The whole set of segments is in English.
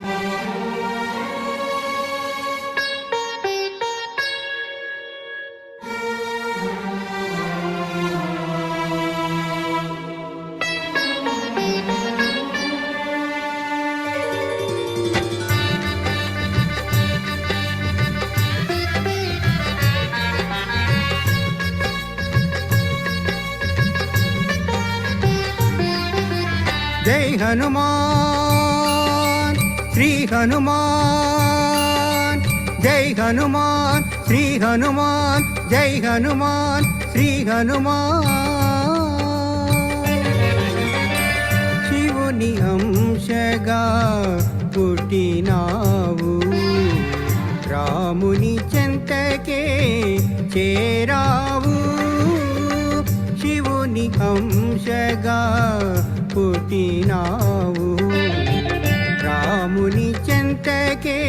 జై హనుమాన్ శ్రీ హనుమాన్, జై హనుమాన్ శ్రీ హనుమాన్, జై హనుమాన్ శ్రీ హనుమాన్. శివుని అంశగా పుట్టినావు, రాముని చెంతకే చేరావు. శివుని అంశగా పుట్టినావు, రాముని చెంతకే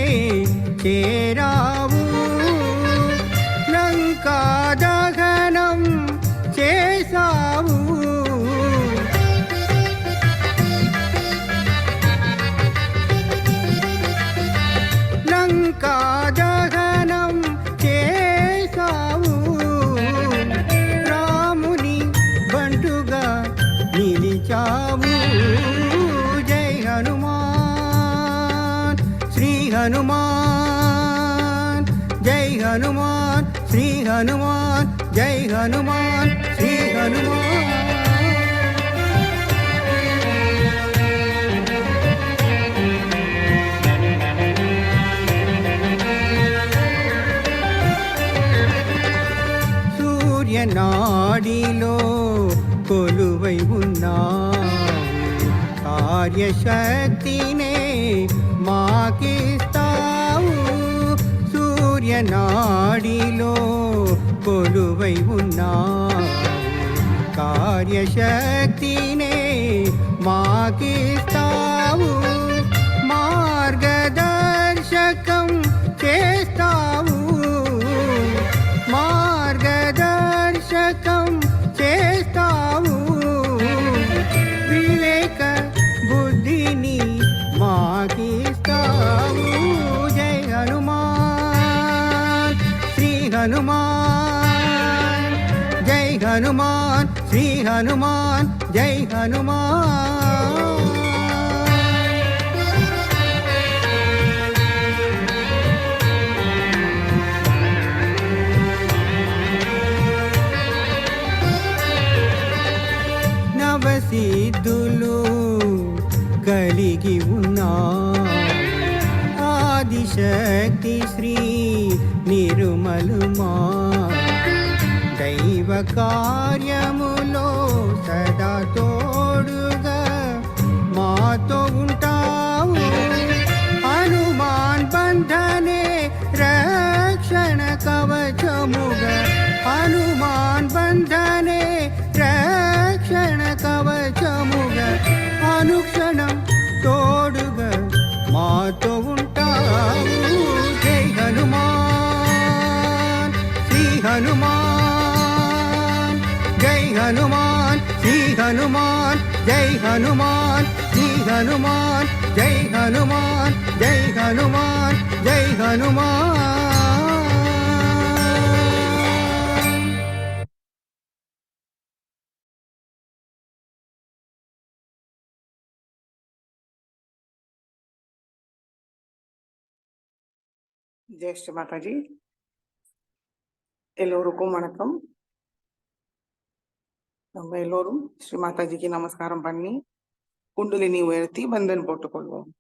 చేరావు. లంకా దహనం చేసావు, లంకా దహనం చేసావు. రాముని బంటుగా నిలిచావు. జై హనుమాన్ శ్రీ హనుమాన్, జై హనుమాన్ శ్రీ హనుమాన్, జై హనుమాన్ శ్రీ హనుమాన్. సూర్యనాడిలో కొలువై ఉన్నావు, కార్యశక్తినే మాకిస్తావు. సూర్యనాడిలో కొలువై ఉన్నావు, కార్యశక్తినే మాకిస్తావు. మార్గదర్శకం చేస్తావు, మార్గదర్శకం చేస్తావు. వివేక బుద్ధిని మాకిస్తావు. జై హనుమాన్ శ్రీ హనుమాన్, జై హనుమాన్ శ్రీ హనుమాన్, జై హనుమాన్. నవసిద్ధులు కలిగి ఉన్నావు, ఆదిశక్తి శ్రీ నిర్మలుమా. దైవ కార్యములో సదా తోడుగా మాతో ఉంటావు. హనుమాన్ బంధనే రక్షణ కవచముగా, హనుమాన్ బంధనే రక్షణ కవచముగా, అనుక్షణం తోడుగా మాతో ఉంటావు. జై హనుమాన్ శ్రీ హనుమాన్, జై హనుమాన్ శ్రీ హనుమాన్, జై హనుమాన్ శ్రీ హనుమాన్, జై హనుమాన్, జై హనుమాన్, జై హనుమాన్. ஜெய் ஸ்ரீ மாதாஜி. எல்லோருக்கும் வணக்கம். நம்ம எல்லோரும் ஸ்ரீ மாதாஜிக்கு நமஸ்காரம் பண்ணி குண்டலினி உயர்த்தி பந்தன் போட்டுக்கொள்வோம்.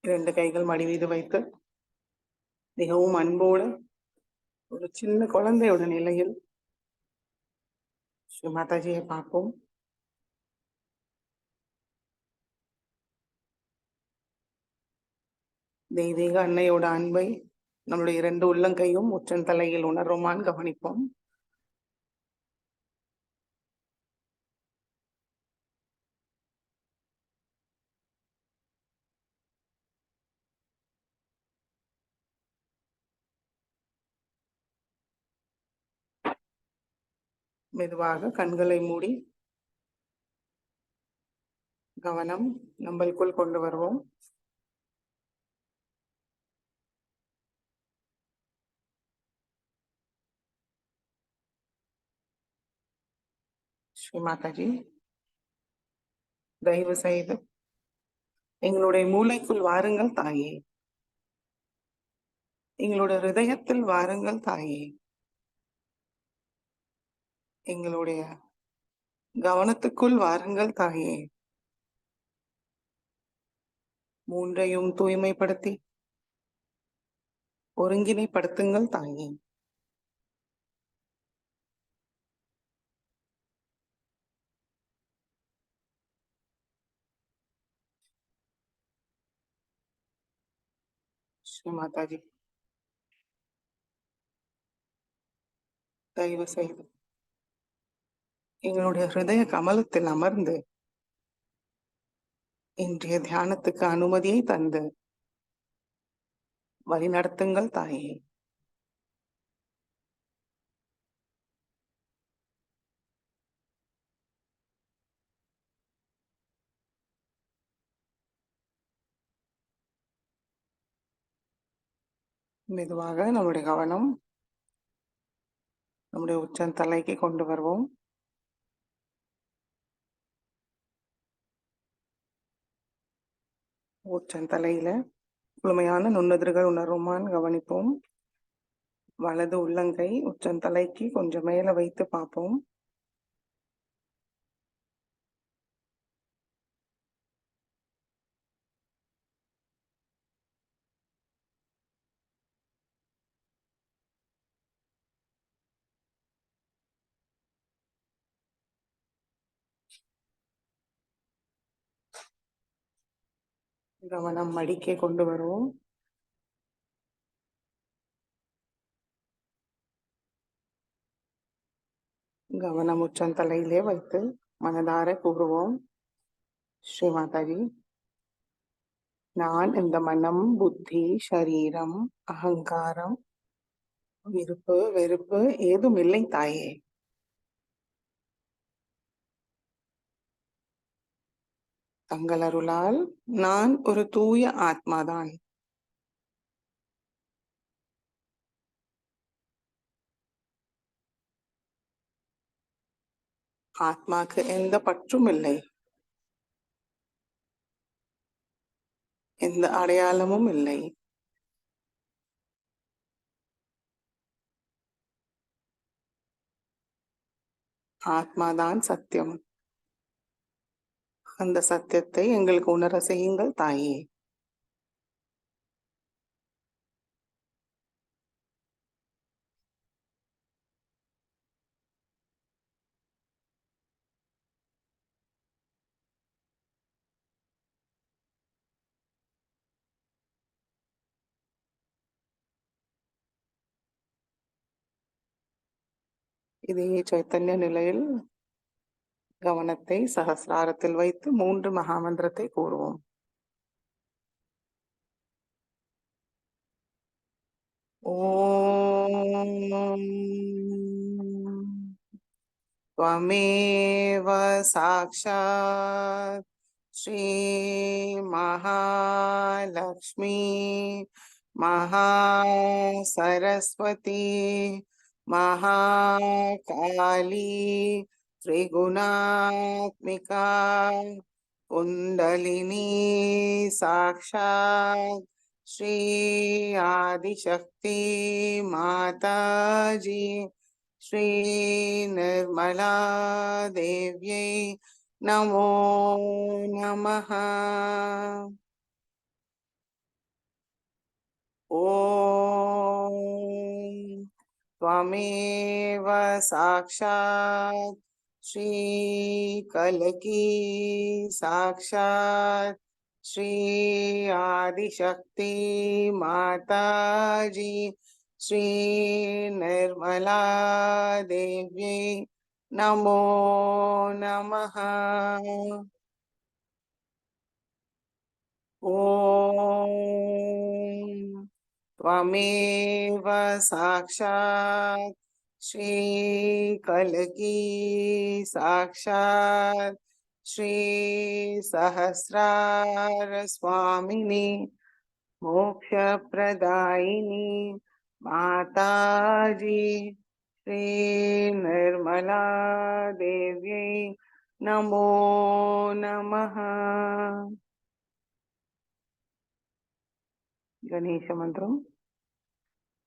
2 கைகள் மடி மீது வைத்து மிகவும் அன்போடு ஒரு சின்ன குழந்தையோட நிலையில் ஸ்ரீ மாதாஜியை பார்ப்போம். தெய்வீக அன்னையோட அன்பை நம்மளுடைய 2 உள்ளங்கையும் உச்சந்தலையில் உணர்வோமான்னு கவனிப்போம். மெதுவாக கண்களை மூடி கவனம் நம்மளுக்குள் கொண்டு வருவோம். ஸ்ரீ மாதாஜி, தயவு செய்து எங்களுடைய மூளைக்குள் வாருங்கள் தாயே, எங்களுடைய ஹிருதயத்தில் வாருங்கள் தாயே, எங்களுடைய கவனத்துக்குள் வாருங்கள் தாயே. மூன்றையும் தூய்மைப்படுத்தி ஒருங்கிணைப்படுத்துங்கள் தாயே. ஸ்ரீ மாதாஜி, தயவு செய்து எங்களுடைய ஹிருதய கமலத்தில் அமர்ந்து இன்றைய தியானத்துக்கு அனுமதியை தந்து வழிநடத்துங்கள் தாயே. மெதுவாக நம்முடைய கவனம் நம்முடைய உச்சந்தலைக்கு கொண்டு வருவோம். உச்சந்தலையில முழுமையான நுண்ணுதிர்கள் உணர்வுமான்னு கவனிப்போம். வலது உள்ளங்கை உச்சந்தலைக்கு கொஞ்சம் மேல வைத்து பார்ப்போம். கவனம் மடிக்கே கொண்டு வருவோம். கவனம் உச்சந்தலையிலே வைத்து மனதார கூறுவோம். ஸ்ரீ மாதாஜி, நான் இந்த மனம், புத்தி, சரீரம், அகங்காரம், விருப்பு வெறுப்பு ஏதும் இல்லை தாயே. தங்கள் அருளால் நான் ஒரு தூய ஆத்மாதான். ஆத்மாக்கு எந்த பற்றும் இல்லை, எந்த அடையாளமும் இல்லை. ஆத்மாதான் சத்தியம். அந்த சத்தியத்தை எங்களுக்கு உணர செய்யுங்கள் தாயே. இதே சைத்தன்ய நிலையில் கவனத்தை சகசிராரத்தில் வைத்து 3 மகாமந்திரத்தை கூறுவோம். ஓம் त्वमेव साक्षात् श्री महालक्ष्मी महासरस्वती महाकाली त्रिगुणात्मिका कुंडलिनी साक्षात् श्री आदिशक्ति माताजी श्री निर्मला देव्यै नमो नमः. ॐ त्वमेव साक्षात् श्रीकलकी साक्षात् श्री आदिशक्ति माताजी श्री निर्मला देव्यै नमो नमः। ॐ त्वमेव साक्षात् श्रीकलकी साक्षात् श्री सहस्रार स्वामिनी मोक्षप्रदायिनी माताजी श्री निर्मला देव्यै नमो नमः। गणेश मंत्रम।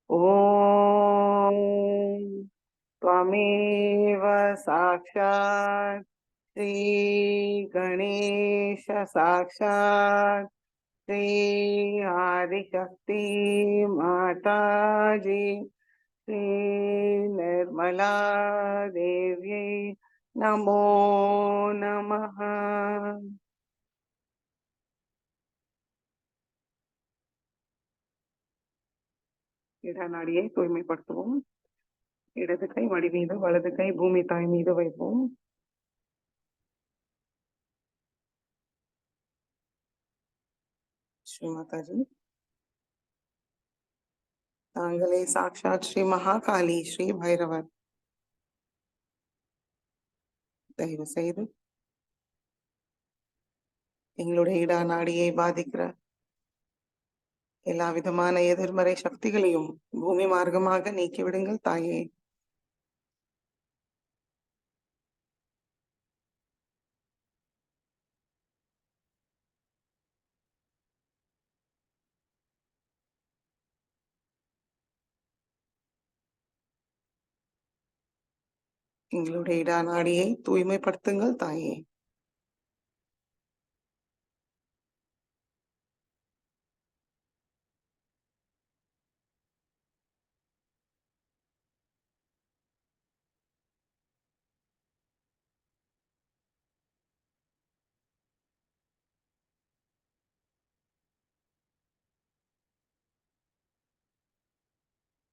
ॐ त्वमेव साक्षात् श्री गणेश साक्षात् श्री आदिशक्ति माताजी श्री निर्मला देव्यै नमो नमः। இடநாடியை தூய்மைப்படுத்துவோம். இடது கை மடி மீது வலது கை பூமி தாய் மீது வைப்போம். ஸ்ரீ மாதாஜி, தாங்களே சாட்சாத் ஸ்ரீ மகாகாளி ஸ்ரீ பைரவர். தயவு செய்து எங்களுடைய இடநாடியை பாதிக்கிற எல்லா விதமான எதிர்மறை சக்திகளையும் பூமி மார்க்கமாக நீக்கிவிடுங்கள் தாயே. எங்களுடைய இடநாடியை தூய்மைப்படுத்துங்கள் தாயே.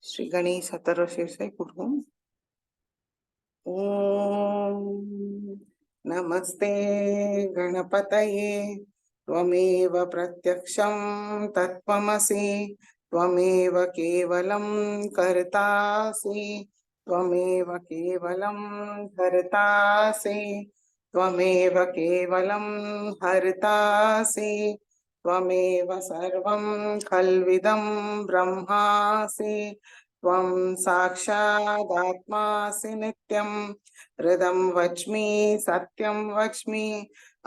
ஸ்ரீ கணேஷ் சத்தரசீர்ஷை கூறுவோம். ॐ नमस्ते गणपतये त्वमेव प्रत्यक्षं तत्त्वमसि त्वमेव केवलं कर्तासि त्वमेव केवलं कर्तासि त्वमेव केवलं हर्तासि त्वमेव सर्वं खल्विदं ब्रह्मासि त्वं साक्षादात्मासि नित्यं हृदं वच्मि सत्यं वच्मि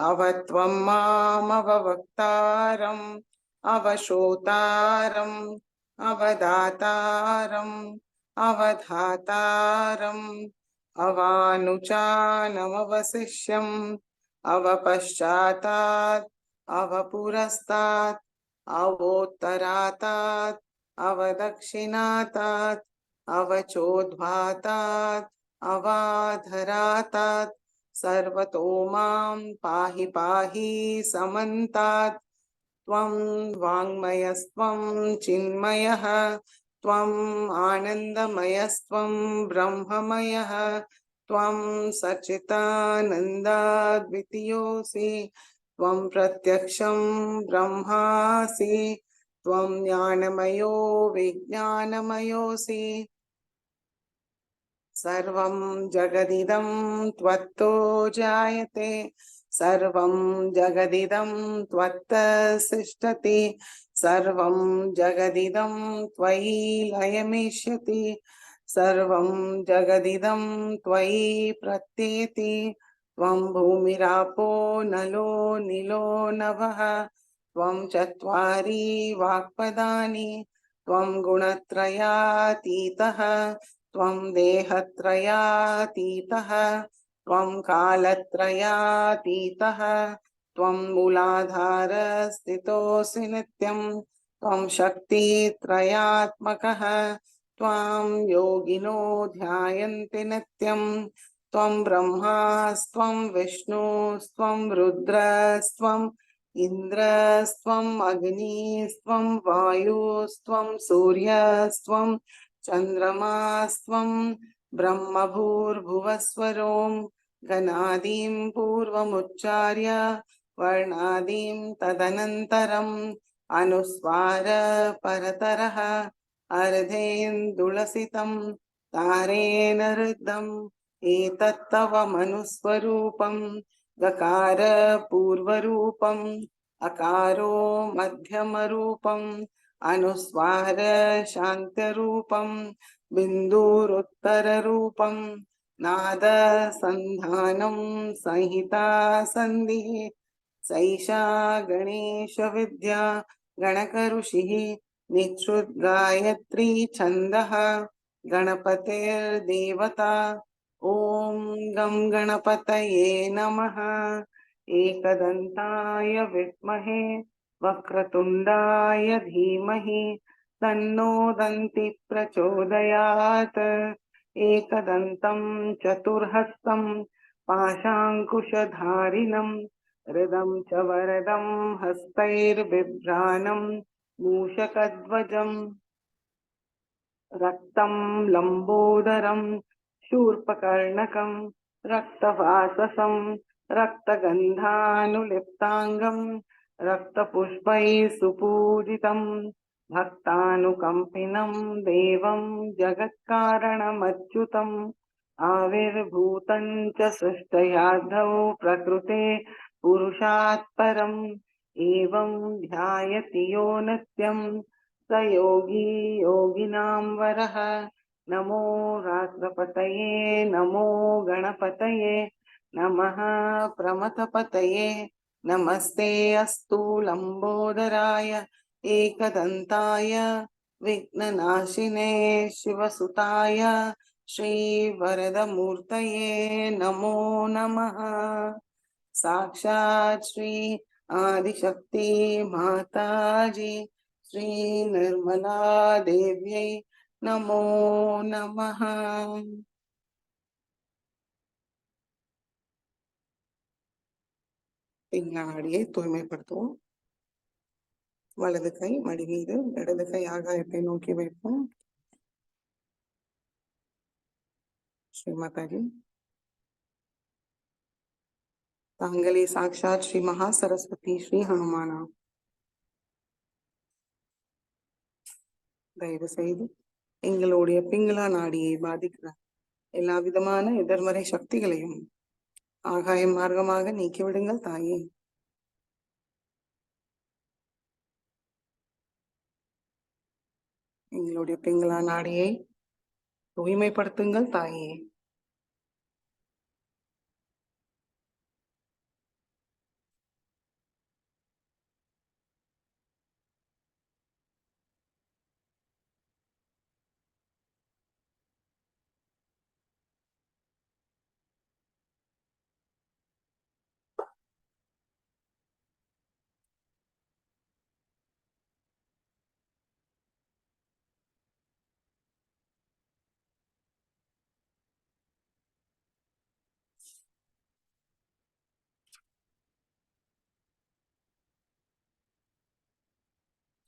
अवत्वं मामवक्तारम् अवशोतारम् अवदातारम् अवधातारम् अवानुचानमवशिष्यम् अवपश्चातात् अवपुरस्तात् अवोत्तरातात् अवदक्षिणातात् अवचोद्भातात् अवाधरातात् सर्वतो मां पाहि पाहि समन्तात् त्वं वाङ्मयस्त्वं चिन्मयः त्वम् आनन्दमयस्त्वं ब्रह्ममयः त्वं सच्चिदानन्दाद्वितीयोऽसि त्वं प्रत्यक्षं ब्रह्मासि त्वं ज्ञानमयो विज्ञानमयोऽसि सर्वं जगदिदं त्वत्तो जायते सर्वं जगदिदं त्वत्तसिष्ठति सर्वं जगदिदं त्वयि लयमिष्यति सर्वं जगदिदं त्वयि प्रत्येति त्वं भूमिरापो नलो निलो नभः त्वं चत्वारि वाक्पदानि त्वं गुणत्रयातीतः त्वं देहत्रयातीतः त्वं कालत्रयातीतः त्वं मूलाधारस्थितोऽसि नित्यं त्वं शक्तित्रयात्मकः त्वां योगिनो ध्यायन्ति नित्यं त्वं ब्रह्मास्त्वं विष्णुस्त्वं रुद्रस्त्वम् इन्द्रस्त्वम् अग्निस्त्वं वायुस्त्वं सूर्यस्त्वं चन्द्रमास्त्वं ब्रह्मभूर्भुवस्वरों गणादीं पूर्वमुच्चार्य वर्णादीं तदनन्तरम् अनुस्वार परतरः अर्धेन्दुलसितं तारेण रुद्धम् एतत्तव मनुस्वरूपं गकार पूर्वरूपम् अकारो मध्यमरूपम् अनुस्वार शान्त्यरूपम् बिन्दुरुत्तररूपम् नाद सन्धानं संहिता सन्धिः सैषा गणेश विद्या गणकऋषिः निःसृत गायत्री छन्दः गणपतिर्देवता ॐ गं गणपतये नमः एकदन्ताय विद्महे वक्रतुण्डाय धीमहि तन्नो दन्ति प्रचोदयात् एकदन्तं चतुर्हस्तं पाशाङ्कुशधारिणं हृदं च वरदं हस्तैर्बिभ्राणं मूषकध्वजम् रक्तं लम्बोदरं शूर्पकर्णकं रक्तवाससं रक्तगन्धानुलिप्ताङ्गं रक्तपुष्पैः सुपूजितं भक्तानुकम्पिनं देवं जगत्कारणमच्युतम् आविर्भूतं च सृष्टयाधौ प्रकृते पुरुषात् परम् एवं ध्यायति यो नित्यं स योगी योगिनां वरः नमो राष्ट्रपतये नमो गणपतये नमः प्रमथपतये नमस्ते अस्तु लम्बोदराय एकदन्ताय विघ्ननाशिने शिवसुताय श्रीवरदमूर्तये नमो नमः साक्षात् श्री आदिशक्ति माताजी श्री निर्मला देव्यै नमो नमः பின்னாடியே தூய்மைப்படுத்துவோம். வலது கை மடி மீது, இடது கை ஆகாயத்தை நோக்கி வைப்போம். ஸ்ரீ மாதாஜி, தாங்களே சாக்ஷாத் ஸ்ரீ மகா சரஸ்வதி ஸ்ரீ ஹனுமானா. தயவு செய்து எங்களுடைய பிங்களா நாடியை பாதிக்கிற எல்லா விதமான எதிர்மறை சக்திகளையும் ஆகாய மார்க்கமாக நீக்கிவிடுங்கள் தாயே. எங்களுடைய பிங்களா நாடியை தூய்மைப்படுத்துங்கள் தாயே.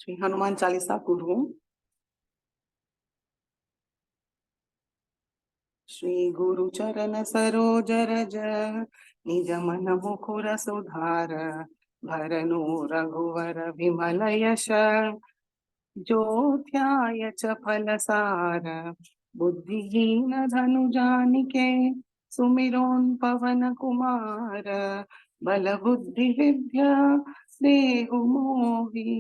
श्री हनुमान चालीसा पूर्व श्री गुरु चरण सरोज रज निज मन मुकुर सुधार भरनु रघुवर विमल यश जो ध्याय च फलसार बुद्धिहीन धनु जानिके सुमिरोन पवन कुमार बल बुद्धि विद्या देहु मोहि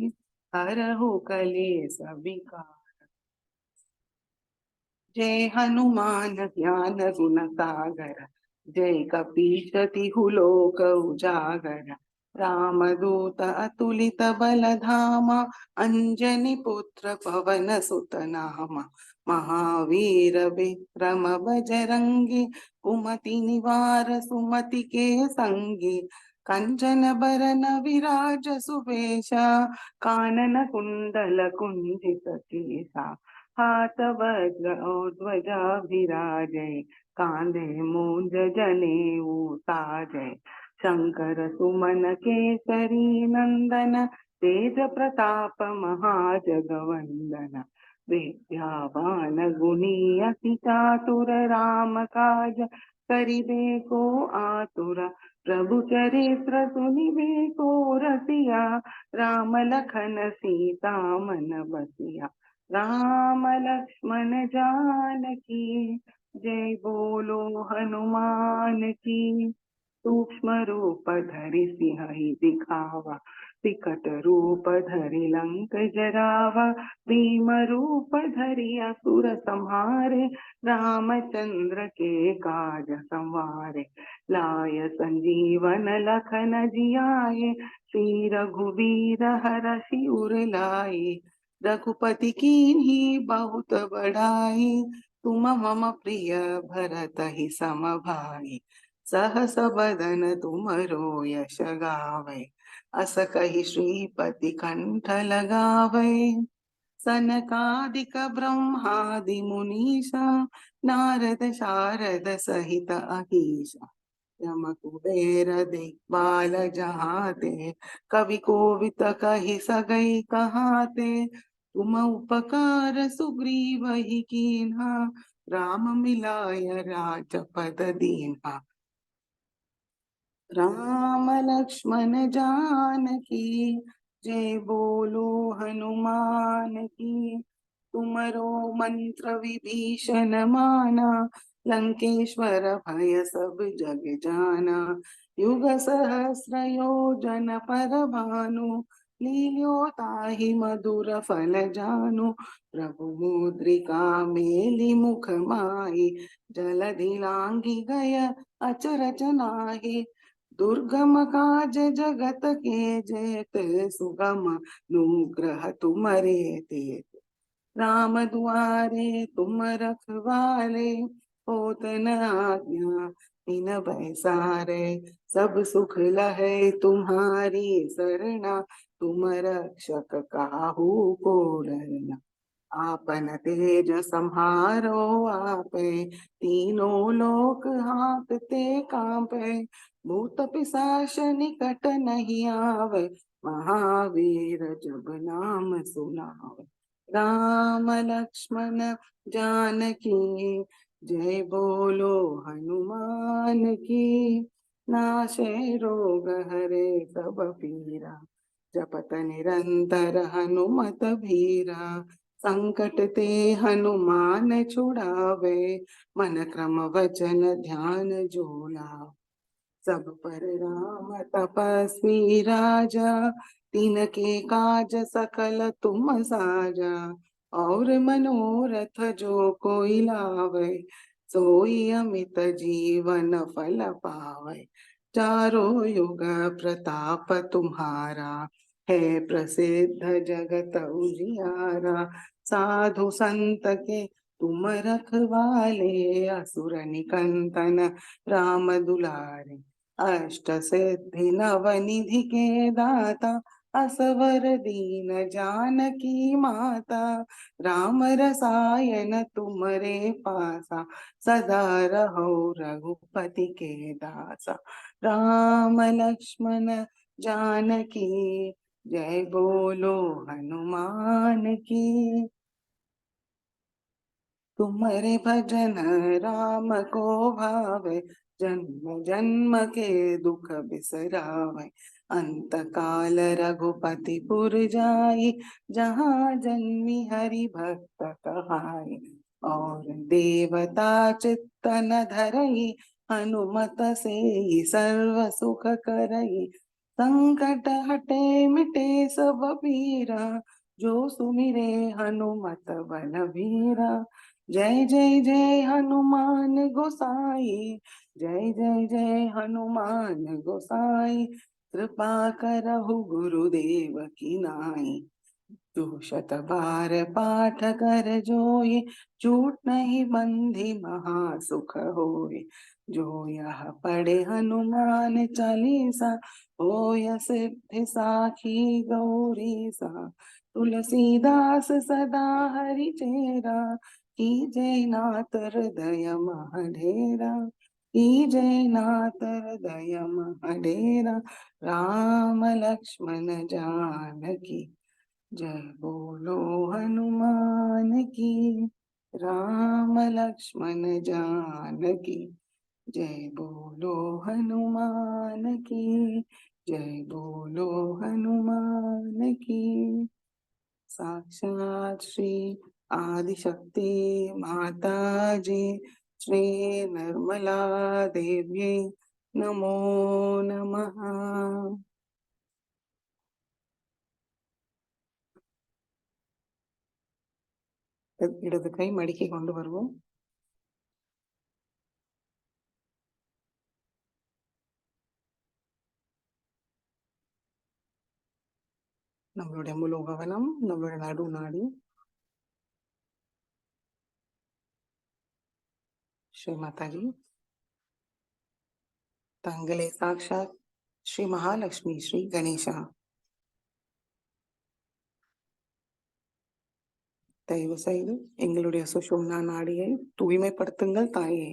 हरहु कलेस विकार। जय हनुमान ज्ञान गुण सागर जय कपीश तिहु लोक उजागर रामदूत अतुलित बल धामा अंजनी पुत्र पवन सुत नामा महावीर विक्रम बजरंगी कुमति निवार सुमति के संगी कंचन बरन विराज सुवेश कानन कुंडल कुंजित केसा हाथ वज्र और ध्वजा विराजे कांधे मूंज जनेऊ साजे शंकर सुमन केसरी नंदन तेज प्रताप महाजगवंदन विद्यावान गुणी अति चातुर राम काज करिबे को आतुर प्रभु चरित्र सुनिबे को रसिया राम लखन सीता मन बसिया राम लक्ष्मण जानकी जय बोलो हनुमान की सूक्ष्म रूप धरि सिंह दिखावा विकट रूप धरि लंक जरावा भीम रूप धरि असुर संहारे रामचंद्र के काज संवारे लाय संजीवन लखन जियाए श्री रघुवीर हरषि उर लाए रघुपति कीन्ही बहुत बड़ाई तुम मम प्रिय भरत ही सम भाई सहस बदन तुमरो यश गावे अस कहि श्रीपति कंठ लगावे सनकादिक ब्रह्मादि मुनीषा नारद शारद सहित अहीशा यम कुबेर दिक्पाल जहाते कवि कोविद कहि सगई कहाते तुम उपकार सुग्रीव ही कीन्हा राम मिलाय राजपद दीन्हा राम लक्ष्मण जानकी जय बोलो हनुमान की तुमरो मंत्र विभीषण माना लंकेश्वर भय सब जग जाना युग सहस्र योजन पर भानु लील्यो ताहि मधुर फल जानु प्रभु मुद्रिका मेलि मुख माहि जलधि लांघि गय अचरज नाहि दुर्गम काज जगत के जेत सुगम अनुग्रह तुम्हारे तेत राम दुआरे तुम रखवाले होत न आज्ञा बिन पैसारे सब सुख लहे तुम्हारी सरना तुम रक्षक काहू को डरना आपन तेज संहारो आपे तीनों लोक हांकते कांपे भूत पिशाच निकट नहीं आवे महावीर जब नाम सुनावे राम लक्ष्मण जानकी जय बोलो हनुमान की नाशे रोग हरे सब पीरा जपत निरंतर हनुमत भीरा संकट ते हनुमान छुड़ावे मन क्रम वचन ध्यान जो लावे सब पर राम तपस्वी राजा तिनके काज सकल तुम साजा और मनोरथ जो कोई लावे सोई अमित जीवन फल पावे चारों युग प्रताप तुम्हारा है प्रसिद्ध जगत उजियारा साधु संत के तुम रखवाले असुर निकंदन राम दुलारे अष्ट सिद्धि नव निधि के दाता असवर दीन जानकी माता राम रसायन तुमरे पासा सदा रहो रघुपति के दासा राम लक्ष्मण जानकी जय बोलो हनुमान की तुम्हारे भजन राम को भावे जन्म जन्म के दुख बिसरावे अंत काल रघुपति पुर जाई जहाँ जन्मी हरि भक्त कहाई और देवता चित्तन धरई हनुमत से ही सर्व सुख करई संकट हटे मिटे सब पीरा जो सुमिरे हनुमत बलवीरा जय जय जय हनुमान गोसाई जय जय जय हनुमान गोसाई कृपा करहु गुरुदेव की नाई तू शत बार पाठ कर जोई चूट नहीं बंधी महा सुख होय जो यह पढ़े हनुमान चालीसा होय सिद्धि साखी गौरी सा। तुलसीदास सदा हरि चेरा कीजय नाथ हृदय महडेरा। कीजय नाथ हृदय महडेरा। राम लक्ष्मण जानकी जय बोलो हनुमान की। राम लक्ष्मण जानकी जय बोलो हनुमान की। जय बोलो हनुमान की। साक्षात श्री आदिशक्ति माता जी श्री निर्मला देवी नमो नमः. இடது கை மடிக்கை கொண்டு வருவோம். நம்மளுடைய முழு கவனம் நம்மளுடைய நடு நாடி ஸ்ரீ மாதாஜி தங்களே சாக்ஷாத் ஸ்ரீ மகாலட்சுமி ஸ்ரீ கணேசா தயவு செய்து எங்களுடைய சுஷும்னா நாடியை தூய்மைப்படுத்துங்கள் தாயே.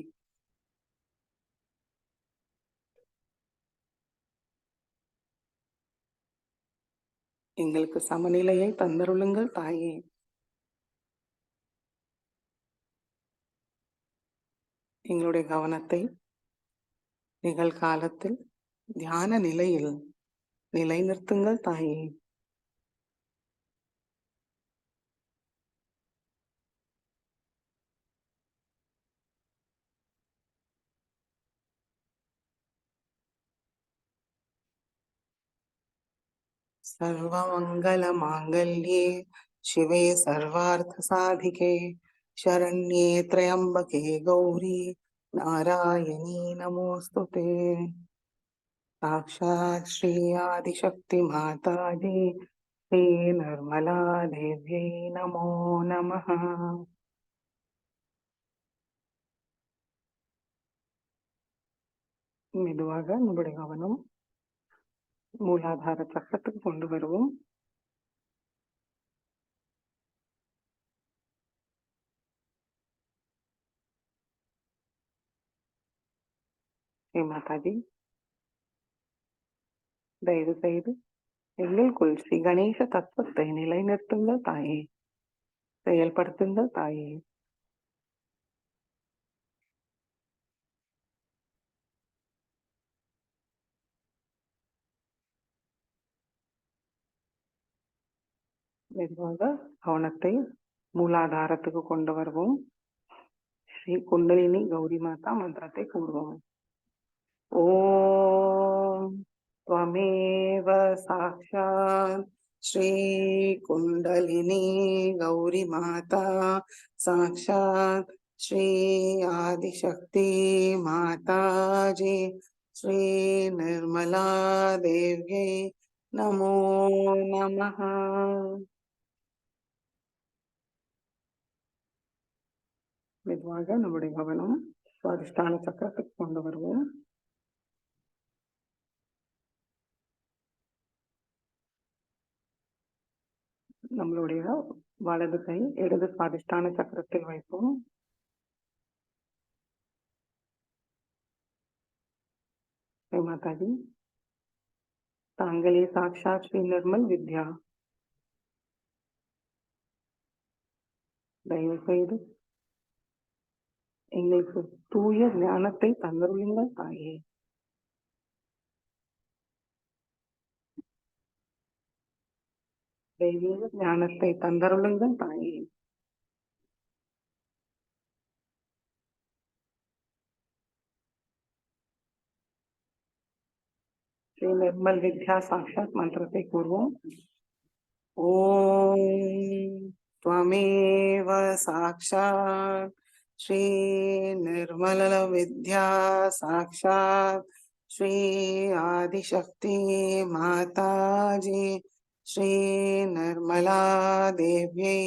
எங்களுக்கு சமநிலையை தந்தருளுங்கள் தாயே. எங்களுடைய கவனத்தை நிகழ்காலத்தில் தியான நிலையில் நிலைநிறுத்துங்கள் தாயே. सर्वमंगल मांगल्ये शिवे सर्वार्थ साधिके शरण्ये त्र्यंबके गौरी नारायणी नमोस्तुते. साक्षात् श्री आदिशक्ति माता जी श्री निर्मला देव्यै नमो नमः. மெதுவாக நம்முடைய கவனம் மூலாதார சக்கரத்துக்கு கொண்டு வருவோம். ஸ்ரீ மாதாஜி தயவு செய்து எங்களுக்குள் ஸ்ரீ கணேச தத்துவத்தை நிலைநிறுத்துங்கள் தாயே. செயல்படுத்துங்கள் தாயே. மெதுவாக கவனத்தை மூலாதாரத்துக்கு கொண்டு வருவோம். ஸ்ரீ குண்டலினி கௌரி மாதா மந்திரத்தை கூறுவோம். ஓம் त्वमेव साक्षात् श्री कुंडलिनी गौरी माता साक्षात् श्री आदिशक्ति माता जी श्री निर्मला देव्यै नमो नमः. மெதுவாக நம்முடைய கவனம் சுவாதிஷ்டான சக்கரத்துக்கு கொண்டு வருவோம். நம்மளுடைய வலது கை இடது சுவாதிஷ்டான சக்கரத்தில் வைப்போம். மாதாஜி தாங்களே சாக்ஷாத் ஸ்ரீ நிர்மல் வித்யா. தயவு செய்து எங்களுக்கு தூய ஞானத்தை தந்தருளுங்கள் தாயே. தெய்வீக ஞானத்தை தந்தருளுங்கள் தாயே. ஸ்ரீ நிர்மல் வித்யா சாக்ஷாத் மந்திரத்தை கூறுவோம். ஓம் त्वमेव साक्षात् श्री निर्मल विद्या साक्षात् श्री आदिशक्ति माता जी श्री निर्मला देव्यै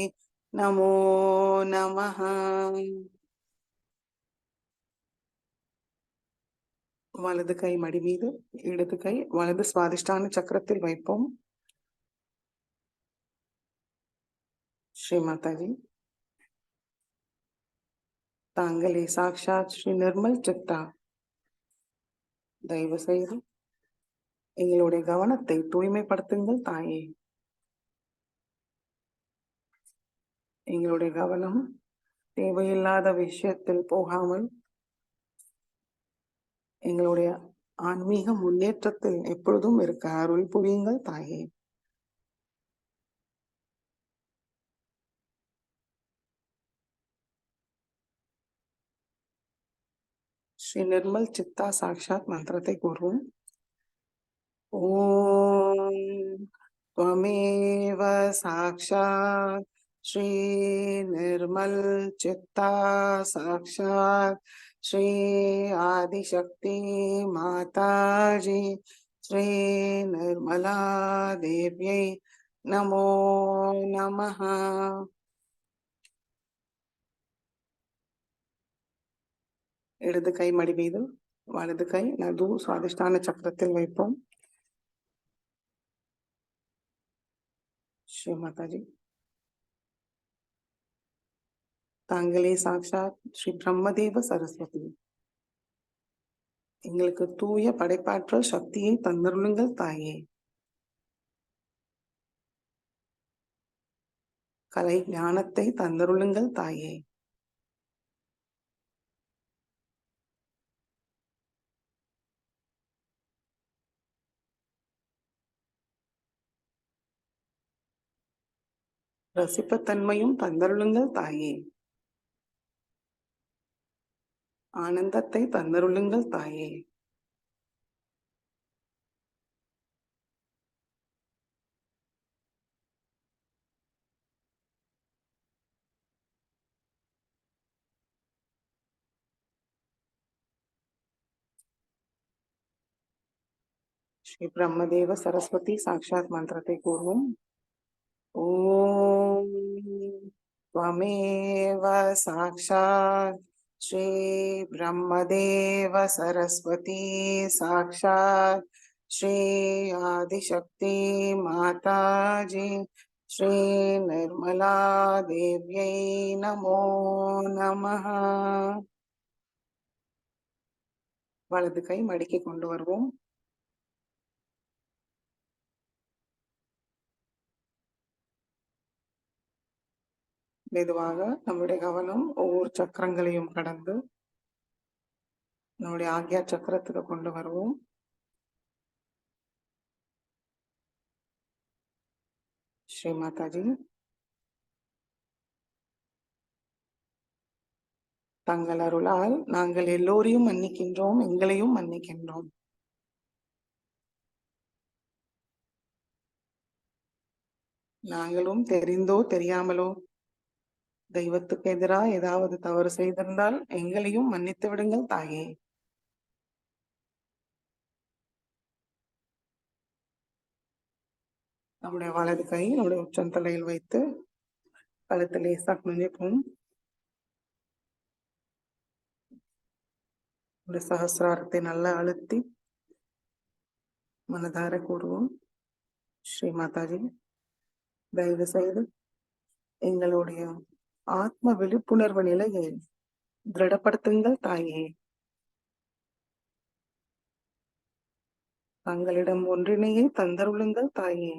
नमो नमः. வலது கை மடி மீது, இடது கை வலது சுவாதிஷ்டான சக்கரத்தில் வைப்போம். ஸ்ரீ மாதாஜி, தாங்களே சாக்ஷாத் ஸ்ரீ நிர்மல் சித்தா. தயவு செய்து எங்களுடைய கவனத்தை தூய்மைப்படுத்துங்கள் தாயே. எங்களுடைய கவனம் தேவையில்லாத விஷயத்தில் போகாமல் எங்களுடைய ஆன்மீக முன்னேற்றத்தில் எப்பொழுதும் இருக்க அருள் புரியுங்கள் தாயே. ஸ்ரீ நிர்மல் சித்தா சாக்ஷாத் மந்திரத்தை கூறுவோம். ஓம் त्वमेव साक्षात् श्री निर्मल चित्ता साक्षात् श्री आदिशक्ति माताजी श्री निर्मला देव्यै नमो नमः. இடது கை மடி மீது, வலது கை நடு சுவாதிஷ்டான சக்கரத்தில் வைப்போம். ஸ்ரீ மாதாஜி, தாங்களே சாக்ஷாத் ஸ்ரீ பிரம்மதேவ சரஸ்வதி. எங்களுக்கு தூய படைப்பாற்றல் சக்தியை தந்தருளுங்கள் தாயே. கலை ஞானத்தை தந்தருளுங்கள் தாயே. ரசிப்பத்தன்மையும் தந்தருளுங்கள் தாயே. ஆனந்தத்தை தந்தருளுங்கள் தாயே. ஸ்ரீ பிரம்மதேவ சரஸ்வதி சாக்ஷாத் மந்திரத்தை கூறுவோம். ஓம் त्वमेव साक्षात् श्री ब्रह्मदेव सरस्वती साक्षात् श्री आदिशक्ति माताजी श्री निर्मला देव्यै नमो नमः. வலது கை மடிக்கி கொண்டு வருவோம். மெதுவாக நம்முடைய கவனம் ஒவ்வொரு சக்கரங்களையும் கடந்து நம்முடைய ஆக்யா சக்கரத்துக்கு கொண்டு வருவோம். ஸ்ரீ மாதாஜி, தங்கள் அருளால் நாங்கள் எல்லோரையும் மன்னிக்கின்றோம், எங்களையும் மன்னிக்கின்றோம். நாங்களும் தெரிந்தோ தெரியாமலோ தெய்வத்துக்கு எதிராக ஏதாவது தவறு செய்திருந்தால் எங்களையும் மன்னித்து விடுங்கள் தாயே. நம்முடைய வலது கை நம்முடைய உச்சந்தலையில் வைத்து கழுத்தில் லேசாக குனிப்போம். சகசிராரத்தை நல்லா அழுத்தி மனதார கூறுவோம். ஸ்ரீ மாதாஜி, தயவு செய்து எங்களுடைய ஆத்ம விழிப்புணர்வு நிலையை திருடப்படுத்துங்கள் தாயே. தங்களிடம் ஒன்றினையே தந்தருளுங்கள் தாயே.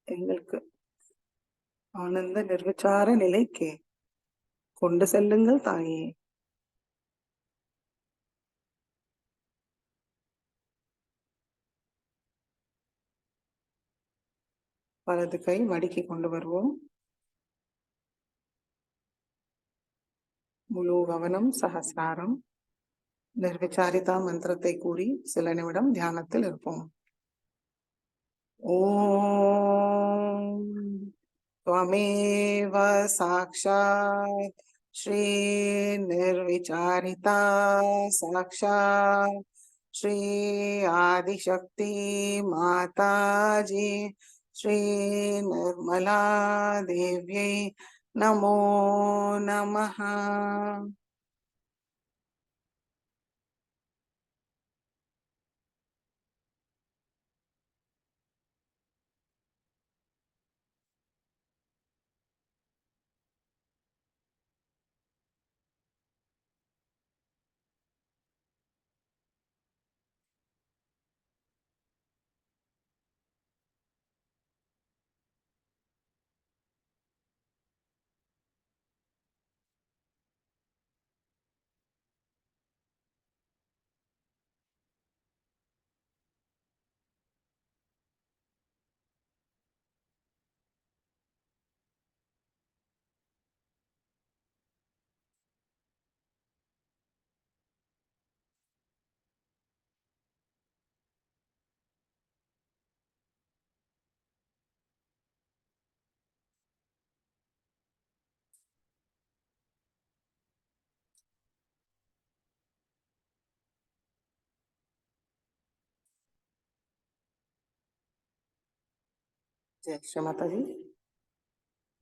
எங்களுக்கு ஆனந்த நிர்விச்சார நிலைக்கு கொண்டு செல்லுங்கள் தாயே. வலது கை மடிக்கி கொண்டு வருவோம். முழு கவனம் சகசிராரம் நிர்விச்சாரிதா மந்திரத்தை கூறி சில நிமிடம் தியானத்தில் இருப்போம். ஓம் त्वमेव साक्षात् श्री निर्विचारिता साक्षात् श्री आदिशक्ति माताजी श्री निर्मला देव्यै नमो नमः. ஜெய் ஸ்ரீ மாதாஜி.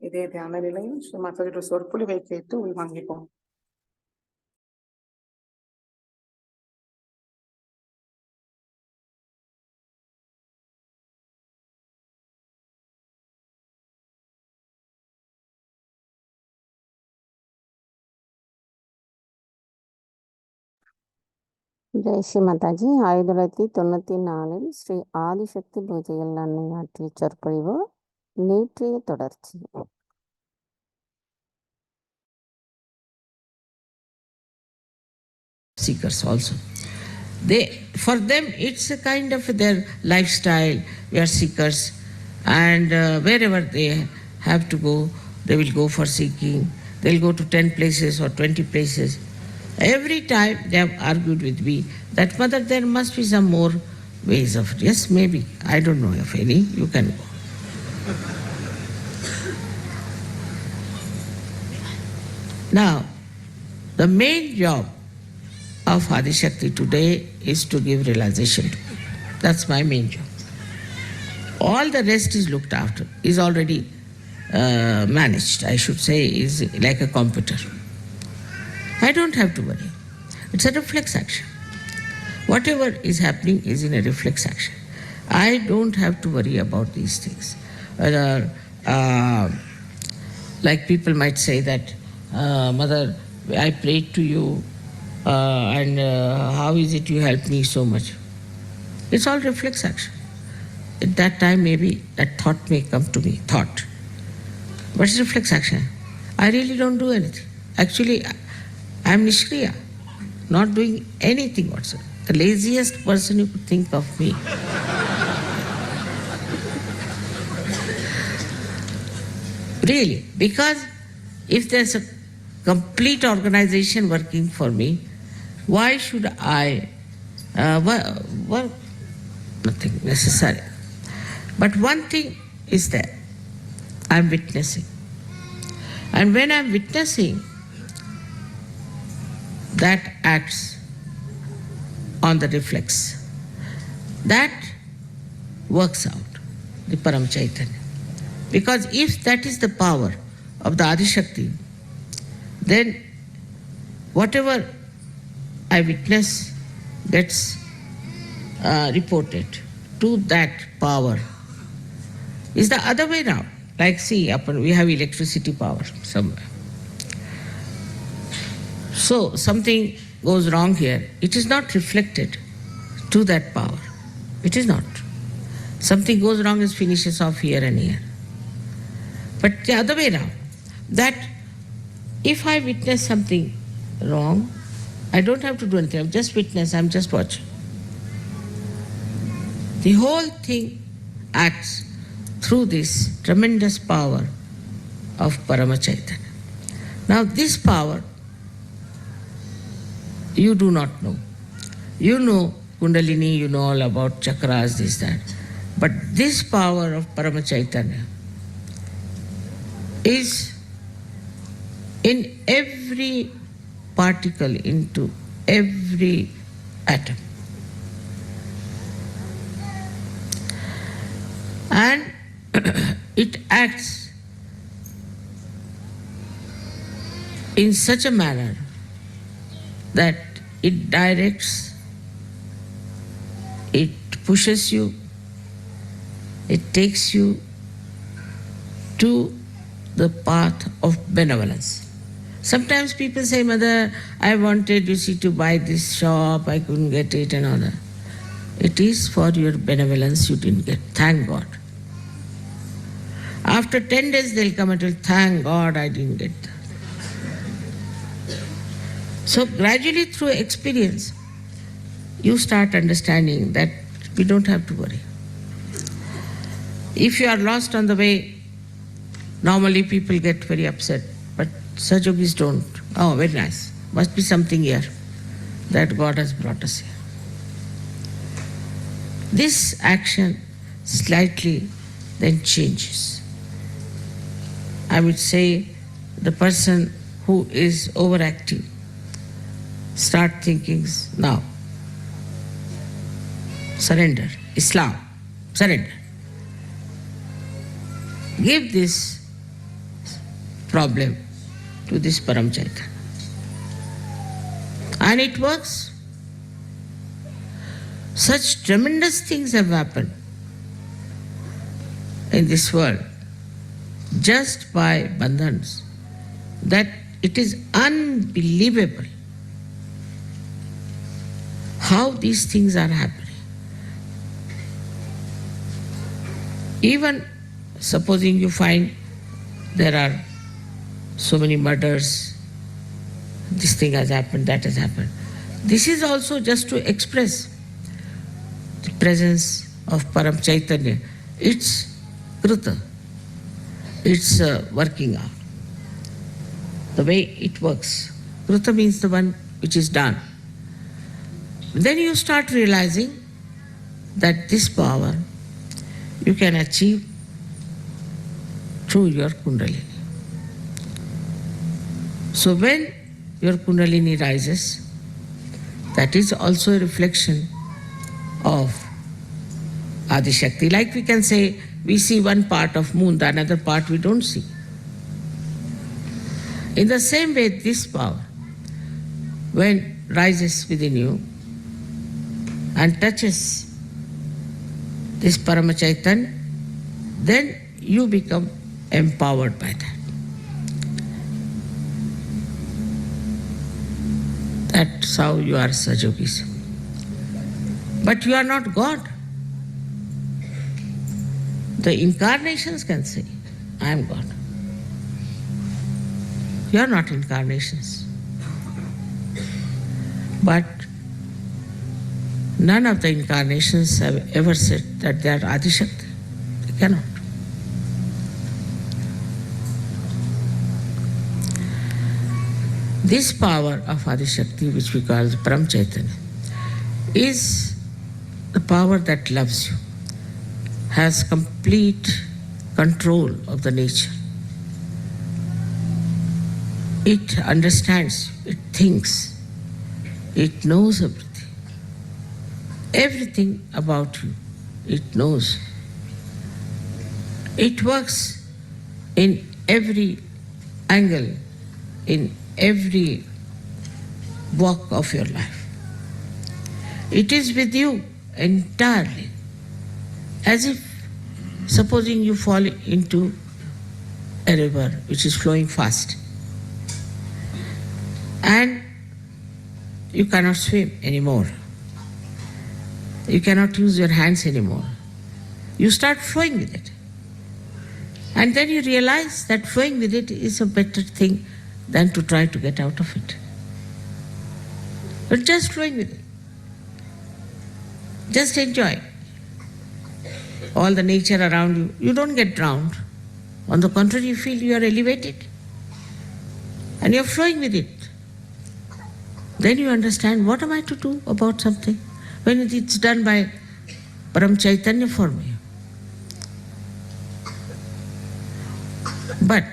இதே தியான நிலையில் ஸ்ரீ மாதாஜியோட சொற்பொழிவை கேட்டு உள்வாங்கிப்போம். ஜெய் ஸ்ரீ மாதாஜி. 1994 ஸ்ரீ ஆதிசக்தி பூஜையில் அன்னை ஆற்றிய சொற்பொழிவு நேற்றைய தொடர்ச்சி. Seekers also. For them, it's a kind of their lifestyle. We are seekers, and wherever they have to go, they will go for seeking. They'll go to 10 places or 20 places. Every time they have argued with me that, Mother, there must be some more ways of it. Yes, maybe. I don't know of any. You can go. Now, the main job of Adishakti today is to give realization to me. That's my main job. All the rest is looked after, is already managed, I should say, is like a computer. I don't have to worry. It's a reflex action. Whatever is happening is in a reflex action. I don't have to worry about these things. Whether, like people might say that, Mother, I prayed to you, and how is it you helped me so much? It's all reflex action. At that time, maybe that thought may come to me, thought. But it's reflex action. I really don't do anything. Actually, I'm Nishkriya, not doing anything whatsoever. The laziest person you could think of me. Really, because if there's a complete organization working for me, why should I work? Nothing necessary. But one thing is that I'm witnessing. And when I'm witnessing, that acts on the reflex. That works out, the Param Chaitanya. Because if that is the power of the Adishakti, then whatever I witness gets reported to that power. Is the other way now. Like see, we have electricity power somewhere. So something goes wrong here. It is not reflected to that power. It is not. Something goes wrong, it finishes off here and here. But the other way around, that if I witness something wrong, I don't have to do anything. I'm just witness, I'm just watching. The whole thing acts through this tremendous power of Parama Chaitanya. Now this power, you do not know. You know Kundalini, you know all about chakras, this, that. But this power of Parama Chaitanya is in every particle, into every atom. And it acts in such a manner that it directs, it pushes you, it takes you to the path of benevolence. Sometimes people say, Mother, I wanted, you see, to buy this shop, I couldn't get it and all that. It is for your benevolence you didn't get. Thank God. After 10 days they'll come and tell, thank God I didn't get that. So gradually through experience, you start understanding that we don't have to worry. If you are lost on the way, normally people get very upset, but Sajogis don't. Oh, very nice. Must be something here that God has brought us here. This action slightly then changes. I would say the person who is overactive start thinking now. Surrender. Islam. Surrender. give this problem to this Param Chaitanya. And it works. Such tremendous things have happened in this world just by bandhans that it is unbelievable how these things are happening. Even supposing you find there are so many murders, this thing has happened, that has happened. This is also just to express the presence of Param Chaitanya. It's Kruta. It's working out. The way it works. Kruta means the one which is done. Then you start realizing that this power you can achieve through your Kundalini. So when your Kundalini rises, that is also a reflection of Adi Shakti. Like we can say, we see one part of moon, the another part we don't see. In the same way, this power, when rises within you and touches this Parama Chaitanya, then you become empowered by that. That's how you are Sajogis. But you are not God. The incarnations can say, I am God. You are not incarnations. But none of the incarnations have ever said that they are Adi Shakti. They cannot. This power of Adi Shakti, which we call the Param Chaitanya, is the power that loves you, has complete control of the nature. It understands, it thinks, it knows everything. Everything about you, it knows. It works in every angle, in every walk of your life. It is with you entirely, as if supposing you fall into a river which is flowing fast and you cannot swim anymore. You cannot use your hands anymore. You start flowing with it. And then you realize that flowing with it is a better thing than to try to get out of it. But just flowing with it. Just enjoy all the nature around you. You don't get drowned. On the contrary, you feel you are elevated. And you are flowing with it. Then you understand, what am I to do about something when it's done by Param Chaitanya for me? But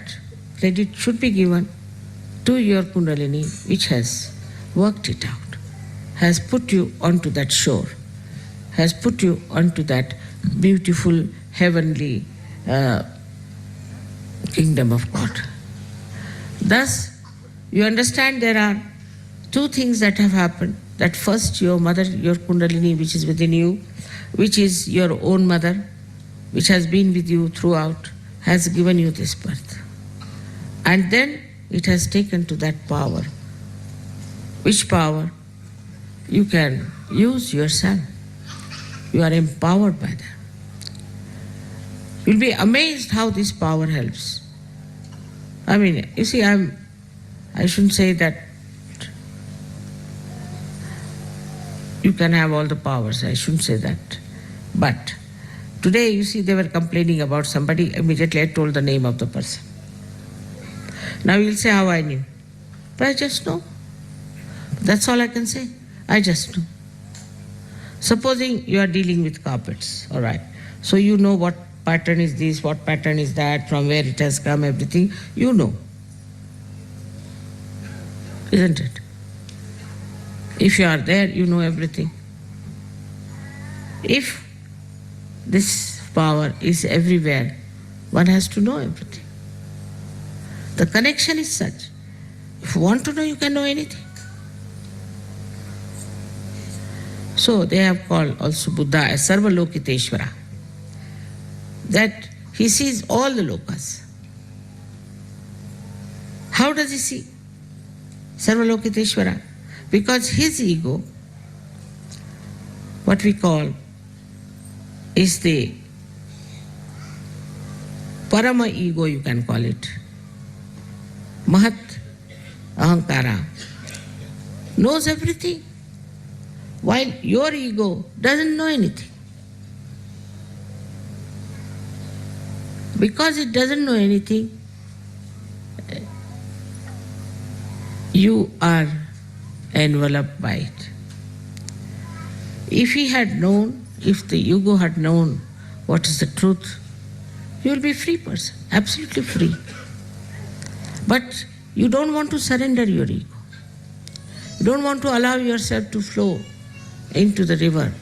credit should be given to your Kundalini, which has worked it out, has put you onto that shore, has put you onto that beautiful heavenly kingdom of God. Thus, you understand there are two things that have happened. That first, your mother, your Kundalini, which is within you, which is your own mother, which has been with you throughout, has given you this birth. And then it has taken to that power, which power you can use yourself. You are empowered by that. You'll be amazed how this power helps. I mean, you see, I shouldn't say that you can have all the powers. I shouldn't say that. But today, you see, they were complaining about somebody. Immediately I told the name of the person. Now you'll say how I knew. But I just know. That's all I can say. I just know. Supposing you are dealing with carpets, all right. So you know what pattern is this, what pattern is that, from where it has come, everything. You know. Isn't it? If you are there, you know everything. If this power is everywhere, One has to know everything. The connection is such. If you want to know, you can know anything. So they have called also Buddha as Sarvalokiteshvara. That he sees all the lokas. How does he see Sarvalokiteshvara? Because his ego, what we call, is the Parama ego, you can call it. Mahat Ahankara knows everything, while your ego doesn't know anything. Because it doesn't know anything, you are enveloped by it. If he had known, if the ego had known what is the truth, you will be a free person, absolutely free. But you don't want to surrender your ego. You don't want to allow yourself to flow into the river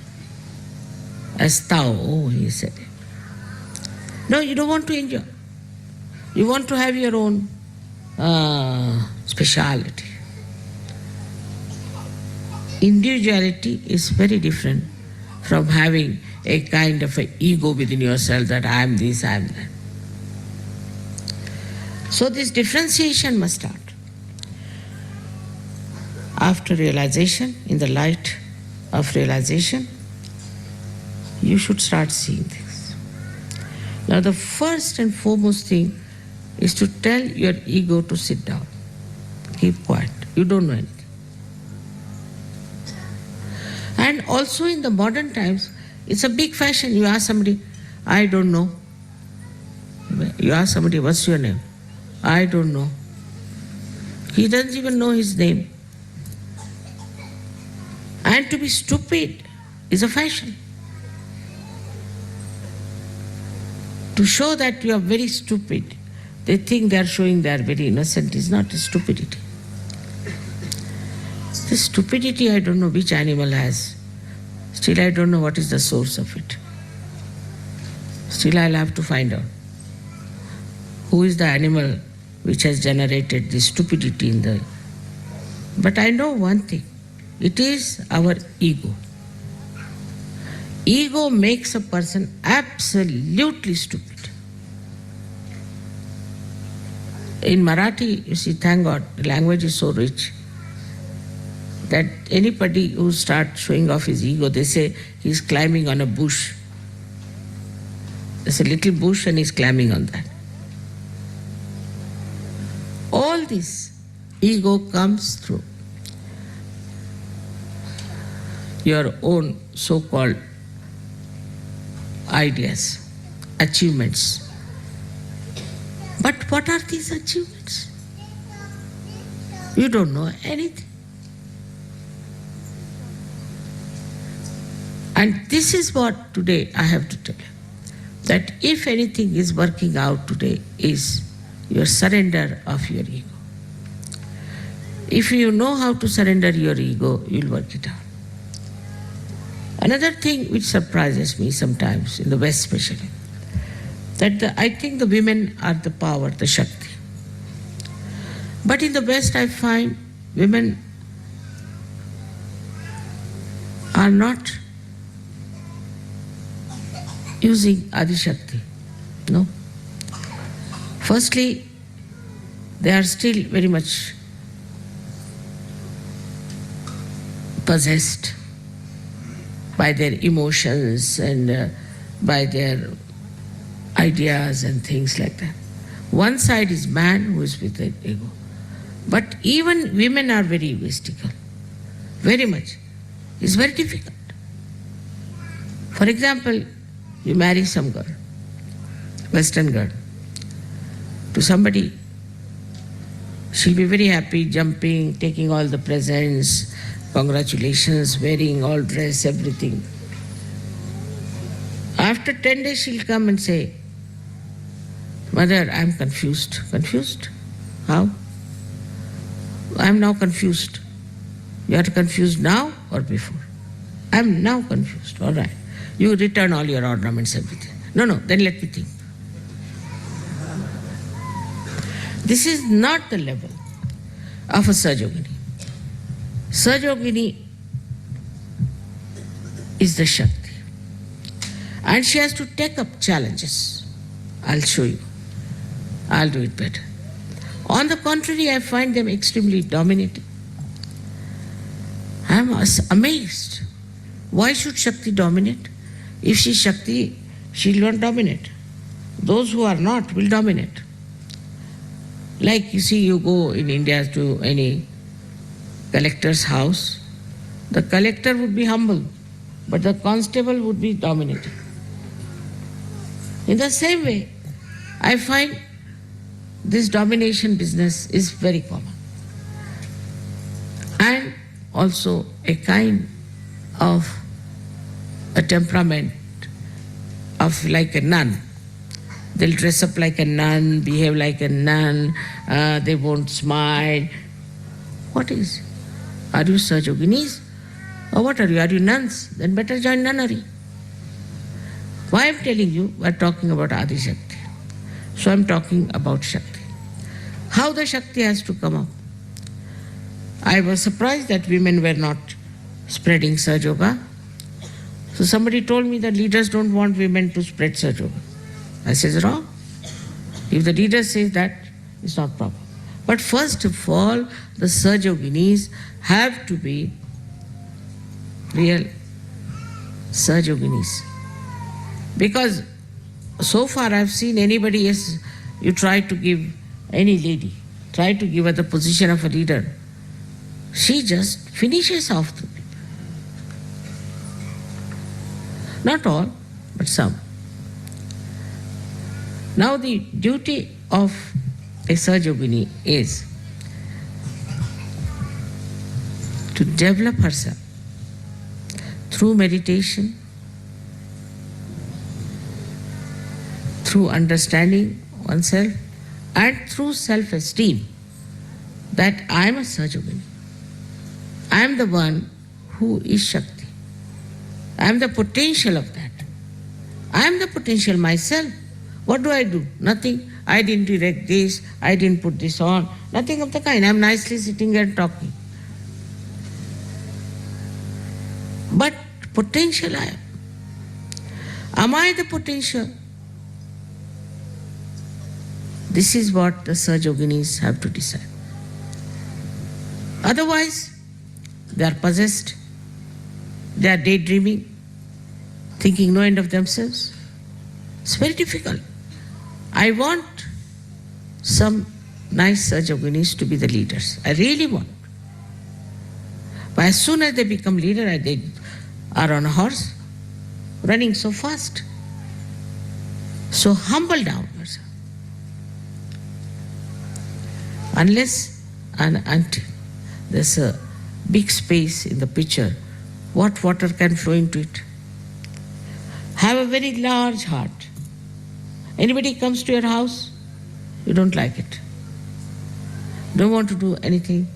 as Tao, he said it. No, you don't want to enjoy. You want to have your own speciality. Individuality is very different from having a kind of an ego within yourself that I am this, I am that. So this differentiation must start. After realization, in the light of realization, you should start seeing things. Now the first and foremost thing is to tell your ego to sit down. Keep quiet. You don't know anything. And also in the modern times, it's a big fashion. You ask somebody, I don't know. You ask somebody, what's your name? I don't know. He doesn't even know his name. And to be stupid is a fashion. To show that you are very stupid, they think they are showing they are very innocent. It's not a stupidity. The stupidity, I don't know which animal has. Still, I don't know what is the source of it. Still, I'll have to find out. Who is the animal which has generated this stupidity in the... But I know one thing. It is our ego. Ego makes a person absolutely stupid. In Marathi, you see, thank God, the language is so rich that anybody who starts showing off his ego, they say he's climbing on a bush. There's a little bush and he's climbing on that. All this ego comes through your own so-called ideas, achievements. But what are these achievements? You don't know anything. And this is what today I have to tell you. That if anything is working out today is your surrender of your ego. If you know how to surrender your ego, you'll work it out. Another thing which surprises me sometimes, in the West especially, that I think the women are the power, the Shakti. But in the West I find women are not using Adi Shakti. No. Firstly, they are still very much possessed by their emotions and by their ideas and things like that. One side is man who is with the ego. But even women are very egoistical. Very much. It's very difficult. For example, you marry some girl, Western girl, to somebody, she'll be very happy, jumping, taking all the presents, congratulations, wearing all dress, everything. After 10 days she'll come and say, Mother, I'm confused. Confused? How? I'm now confused. You are confused now or before? I'm now confused. All right. You return all your ornaments, everything. No, then let me think. This is not the level of a Sajogini. Sajogini is the Shakti. And she has to take up challenges. I'll show you. I'll do it better. On the contrary, I find them extremely dominating. I'm amazed. Why should Shakti dominate? If she's Shakti, she'll not dominate. Those who are not will dominate. Like you see, you go in India to any collector's house, the collector would be humble, but the constable would be dominating. In the same way, I find this domination business is very common. And also a kind of a temperament of like a nun. They'll dress up like a nun, behave like a nun, they won't smile. What is? Are you Sajoginis? Or what are you? Are you nuns? Then better join nunnery. Why I'm telling you, we're talking about Adi Shakti. So I'm talking about Shakti. How the Shakti has to come up. I was surprised that women were not spreading Sahaja Yoga. So somebody told me that leaders don't want women to spread Sahaja Yoga. I said, wrong. If the leader says that, it's not proper. But first of all, the Sahaja Yoginis have to be real Sahaja Yoginis. Because so far I've seen anybody else, you try to give any lady, try to give her the position of a leader, she just finishes off the people. Not all, but some. Now the duty of a Sahaja Yogini is to develop herself through meditation, through understanding oneself, and through self-esteem that I am a Sahaja Yogini. I am the one who is Shakti. I am the potential of that. I am the potential myself. What do? Nothing. I didn't direct this, I didn't put this on, nothing of the kind. I am nicely sitting here talking. But potential I am. Am I the potential? This is what the Sahaja Yoginis have to decide. Otherwise, they are possessed, they are daydreaming, thinking no end of themselves. It's very difficult. I want some nice Sahaja Yoginis to be the leaders. I really want. But as soon as they become leader, they are on a horse, running so fast. So humble down yourself. Unless and until there's a big space in the pitcher, what water can flow into it? Have a very large heart. Anybody comes to your house, you don't like it. Don't want to do anything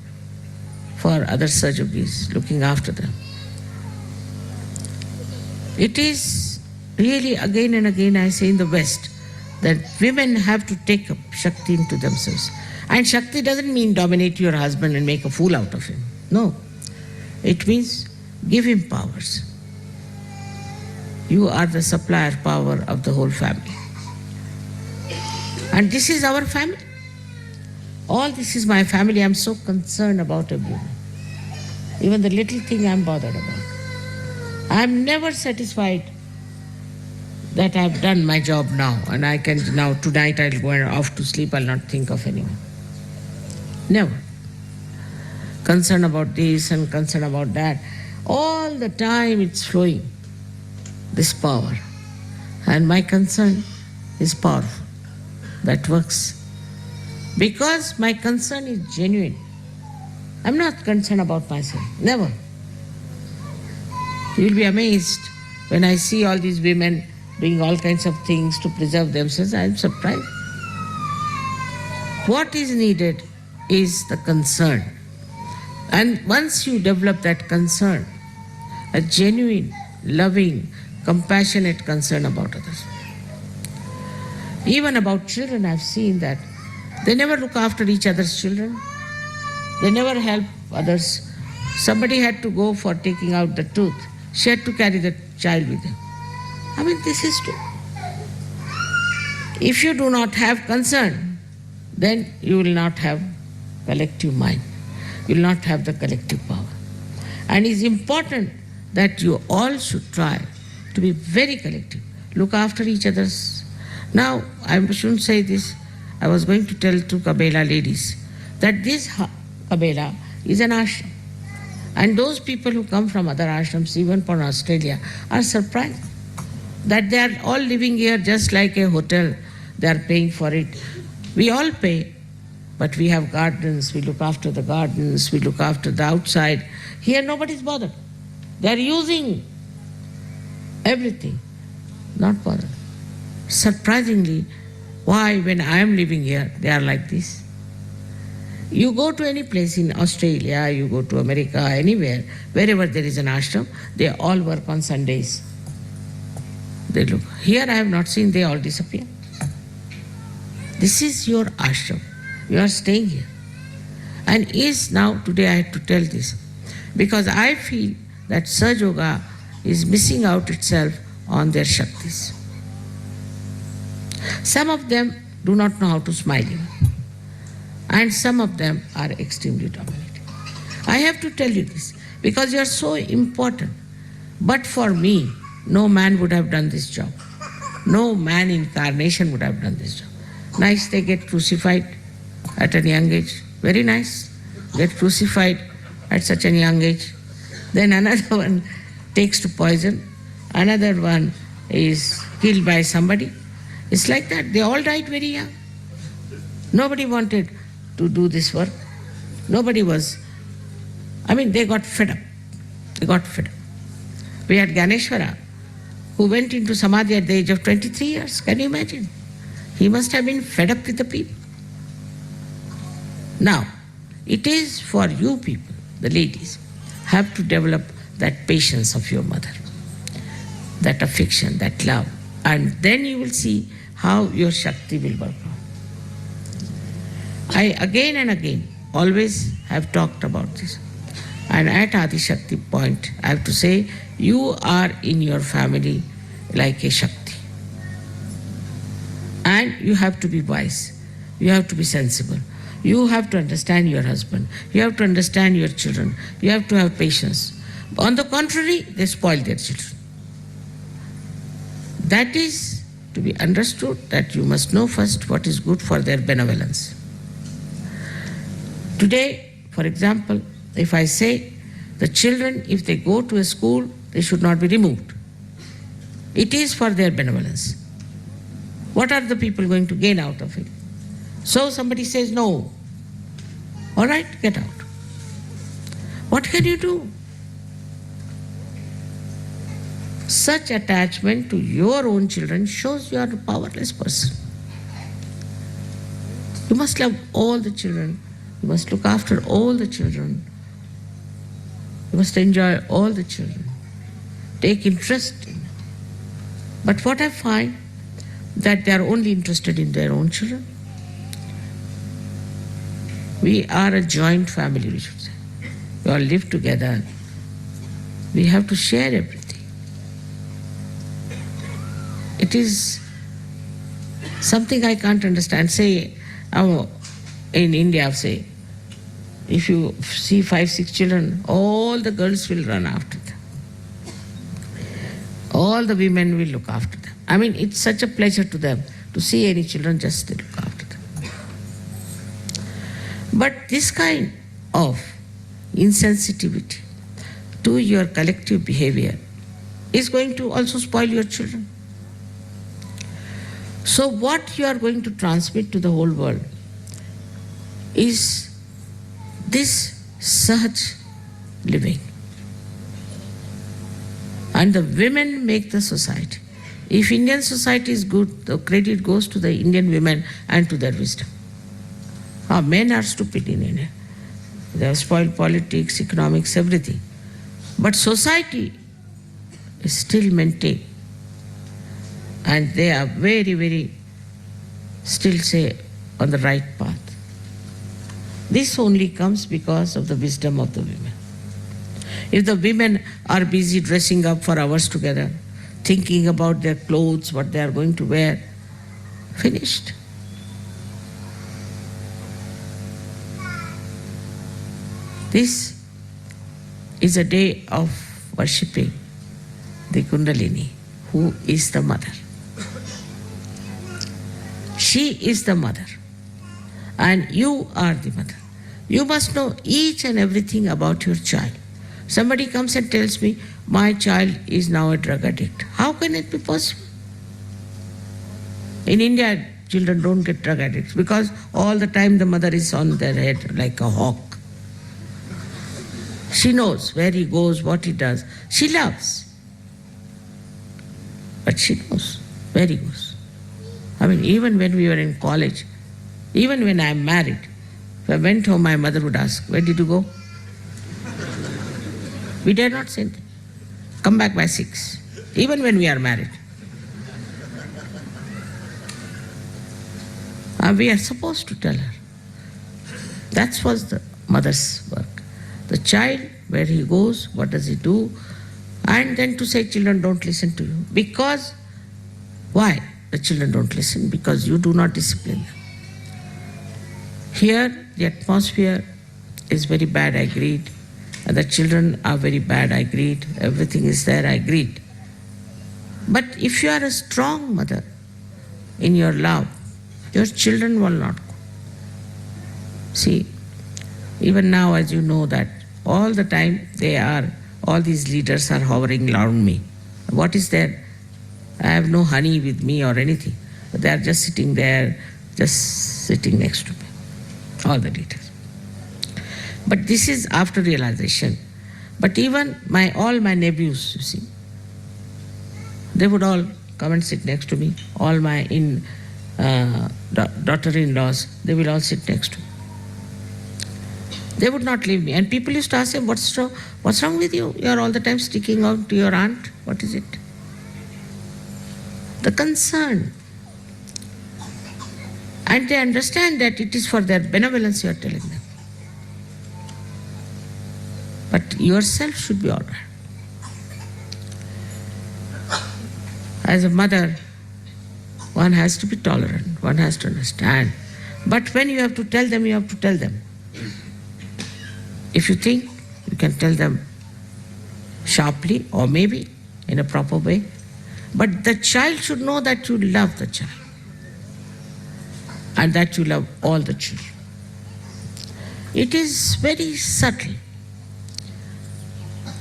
for other Sahaja Yoginis, looking after them. It is really again and again I say in the West that women have to take up Shakti into themselves. And Shakti doesn't mean dominate your husband and make a fool out of him. No. It means give him powers. You are the supplier power of the whole family. And this is our family. All this is my family. I'm so concerned about everyone. Even the little thing I'm bothered about. I'm never satisfied that I've done my job now and I can now, tonight I'll go off to sleep, I'll not think of anyone. Never. Concern about this and concern about that. All the time it's flowing, this power. And my concern is powerful. That works. Because my concern is genuine. I'm not concerned about myself. Never. You'll be amazed when I see all these women doing all kinds of things to preserve themselves. I'm surprised. What is needed is the concern. And once you develop that concern, a genuine, loving, compassionate concern about others. Even about children, I've seen that They never look after each other's children. They never help others. Somebody had to go for taking out the tooth. She had to carry the child with her. I mean, this is true. If you do not have concern, then you will not have collective mind. You will not have the collective power. And it's important that you all should try to be very collective. Look after each other's. Now, I shouldn't say this. I was going to tell to Kabela ladies that this Kabela is an ashram. And those people who come from other ashrams, even from Australia, are surprised that they are all living here just like a hotel. They are paying for it. We all pay, but we have gardens. We look after the gardens. We look after the outside. Here nobody's bothered. They are using everything, not bothered. Surprisingly, why when I am living here, they are like this? You go to any place in Australia, you go to America, anywhere, wherever there is an ashram, they all work on Sundays. They look. Here I have not seen, they all disappear. This is your ashram. You are staying here. And is now, today I had to tell this, because I feel that Saj Yoga is missing out itself on their Shaktis. Some of them do not know how to smile even. And some of them are extremely dominating. I have to tell you this because you are so important. But for me, no man would have done this job. No man incarnation would have done this job. Nice, they get crucified at a young age. Very nice. Get crucified at such a young age. Then another one takes to poison. Another one is killed by somebody. It's like that. They all died very young. Nobody wanted to do this work. Nobody was. They got fed up. They got fed up. We had Ganeshwara, who went into Samadhi at the age of 23 years. Can you imagine? He must have been fed up with the people. Now, it is for you people, the ladies, have to develop that patience of your mother, that affection, that love, and then you will see how your Shakti will work out. I again and again always have talked about this. And at Adi Shakti point, I have to say, you are in your family like a Shakti. And you have to be wise. You have to be sensible. You have to understand your husband. You have to understand your children. You have to have patience. On the contrary, they spoil their children. That is to be understood, that you must know first what is good for their benevolence. Today, for example, if I say the children, if they go to a school, they should not be removed. It is for their benevolence. What are the people going to gain out of it? So somebody says no. All right, get out. What can you do? Such attachment to your own children shows you are a powerless person. You must love all the children. You must look after all the children. You must enjoy all the children. Take interest in them. But what I find, that they are only interested in their own children. We are a joint family, we should say. We all live together. We have to share everything. It is something I can't understand. Say, in India, say, if you see 5, 6 children, all the girls will run after them. All the women will look after them. It's such a pleasure to them to see any children, just they look after them. But this kind of insensitivity to your collective behavior is going to also spoil your children. So what you are going to transmit to the whole world is this Sahaj living. And the women make the society. If Indian society is good, the credit goes to the Indian women and to their wisdom. Our men are stupid in India. They have spoiled politics, economics, everything. But society is still maintained. And they are very, very, still say, on the right path. This only comes because of the wisdom of the women. If the women are busy dressing up for hours together, thinking about their clothes, what they are going to wear, finished. This is a day of worshipping the Kundalini, who is the mother. She is the mother, and you are the mother. You must know each and everything about your child. Somebody comes and tells me, my child is now a drug addict. How can it be possible? In India, children don't get drug addicts because all the time the mother is on their head like a hawk. She knows where he goes, what he does. She loves. But she knows where he goes. I mean, even when we were in college, even when I'm married, if I went home, my mother would ask, where did you go? We dare not say anything. Come back by 6, even when we are married. And we are supposed to tell her. That was the mother's work. The child, where he goes, what does he do, and then to say, children don't listen to you. Because, why the children don't listen? Because you do not discipline them. Here, the atmosphere is very bad, I agreed. And the children are very bad, I agreed. Everything is there, I agreed. But if you are a strong mother in your love, your children will not go. See, even now, as you know that all the time all these leaders are hovering around me. What is there? I have no honey with me or anything. But they are just sitting there, just sitting next to me. All the leaders. But this is after realization. But even all my nephews, you see, they would all come and sit next to me. All my daughter-in-laws, they will all sit next to me. They would not leave me. And people used to ask him, what's wrong with you? You are all the time sticking out to your aunt. What is it? The concern. And they understand that it is for their benevolence you are telling them. But yourself should be all right. As a mother, one has to be tolerant, one has to understand. But when you have to tell them, you have to tell them. If you think, you can tell them sharply or maybe in a proper way. But the child should know that you love the child and that you love all the children. It is very subtle.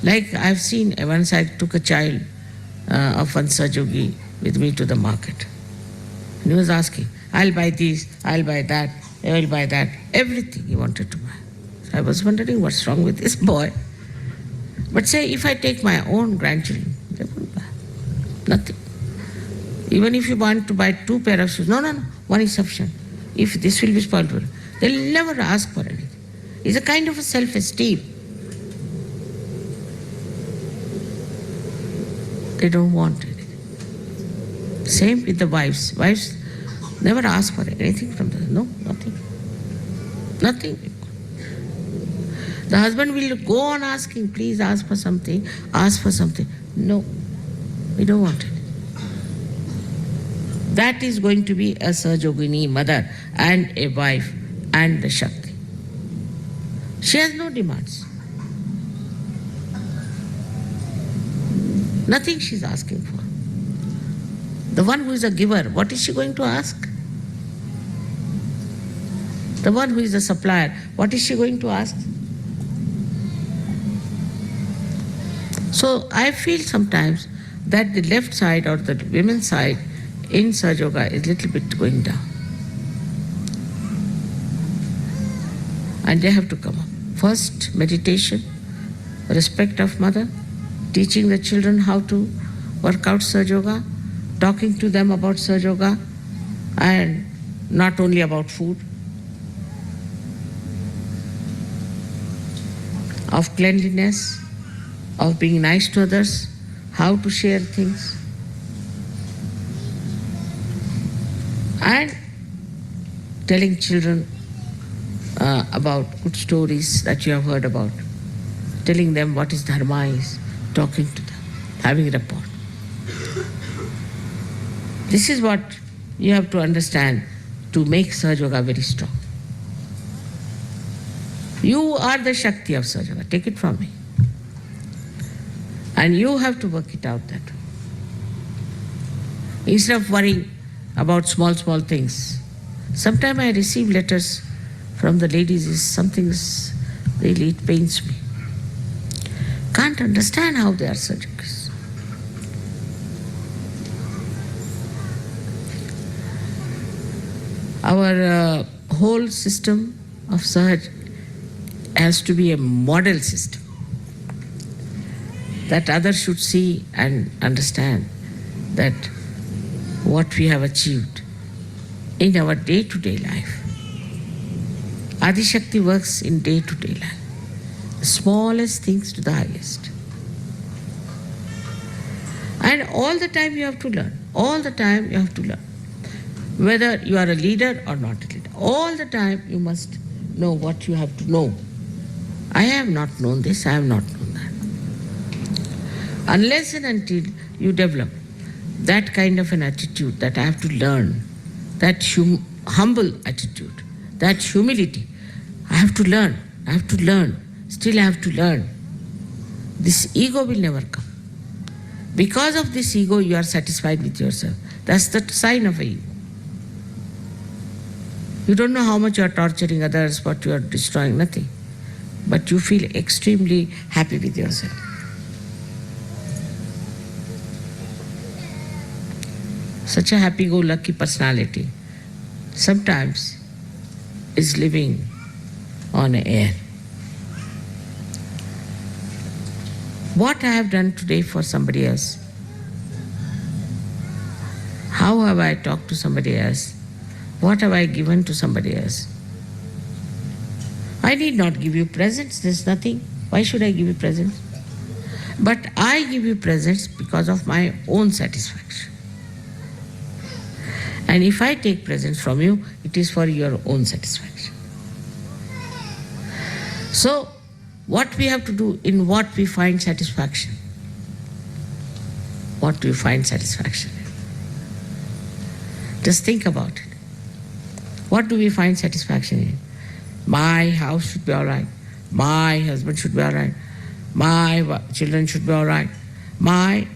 Like I've seen, once I took a child of one Sahajogi with me to the market. And he was asking, I'll buy this, I'll buy that, I'll buy that, everything he wanted to buy. So I was wondering what's wrong with this boy. But say, if I take my own grandchildren, they won't buy. Nothing. Even if you want to buy 2 pairs of shoes, no, one is sufficient. If this will be spoiled for you, they'll never ask for anything. It's a kind of a self-esteem. They don't want anything. Same with the wives. Wives never ask for anything from them. No, nothing. Nothing. The husband will go on asking, please ask for something, ask for something. No, we don't want it. That is going to be a Sahajogini mother and a wife and the Shakti. She has no demands. Nothing she's asking for. The one who is a giver, what is she going to ask? The one who is a supplier, what is she going to ask? So I feel sometimes that the left side or the women's side in Sahaja Yoga is a little bit going down. And they have to come up. First, meditation, respect of mother, teaching the children how to work out Sahaja Yoga, talking to them about Sahaja Yoga, and not only about food, of cleanliness, of being nice to others, how to share things. And telling children about good stories that you have heard about, telling them what is dharma is, talking to them, having rapport. This is what you have to understand to make Sahaja Yoga very strong. You are the Shakti of Sahaja Yoga, take it from me. And you have to work it out that way. Instead of worrying about small things. Sometimes I receive letters from the ladies, really it pains me. Can't understand how they are surgical. Our whole system of Sahaj has to be a model system that others should see and understand that what we have achieved in our day-to-day life. Adi Shakti works in day-to-day life, the smallest things to the highest. And all the time you have to learn, all the time you have to learn. Whether you are a leader or not a leader, all the time you must know what you have to know. I have not known this, I have not known that. Unless and until you develop that kind of an attitude that I have to learn, that humble attitude, that humility, I have to learn, still I have to learn. This ego will never come. Because of this ego, you are satisfied with yourself. That's the sign of an ego. You don't know how much you are torturing others, but you are destroying nothing. But you feel extremely happy with yourself. Such a happy-go-lucky personality sometimes is living on air. What I have done today for somebody else, how have I talked to somebody else, what have I given to somebody else? I need not give you presents, there's nothing. Why should I give you presents? But I give you presents because of my own satisfaction. And if I take presents from you, it is for your own satisfaction. So, what we have to do, in what we find satisfaction? What do you find satisfaction in? Just think about it. What do we find satisfaction in? My house should be all right. My husband should be all right. My children should be all right. My.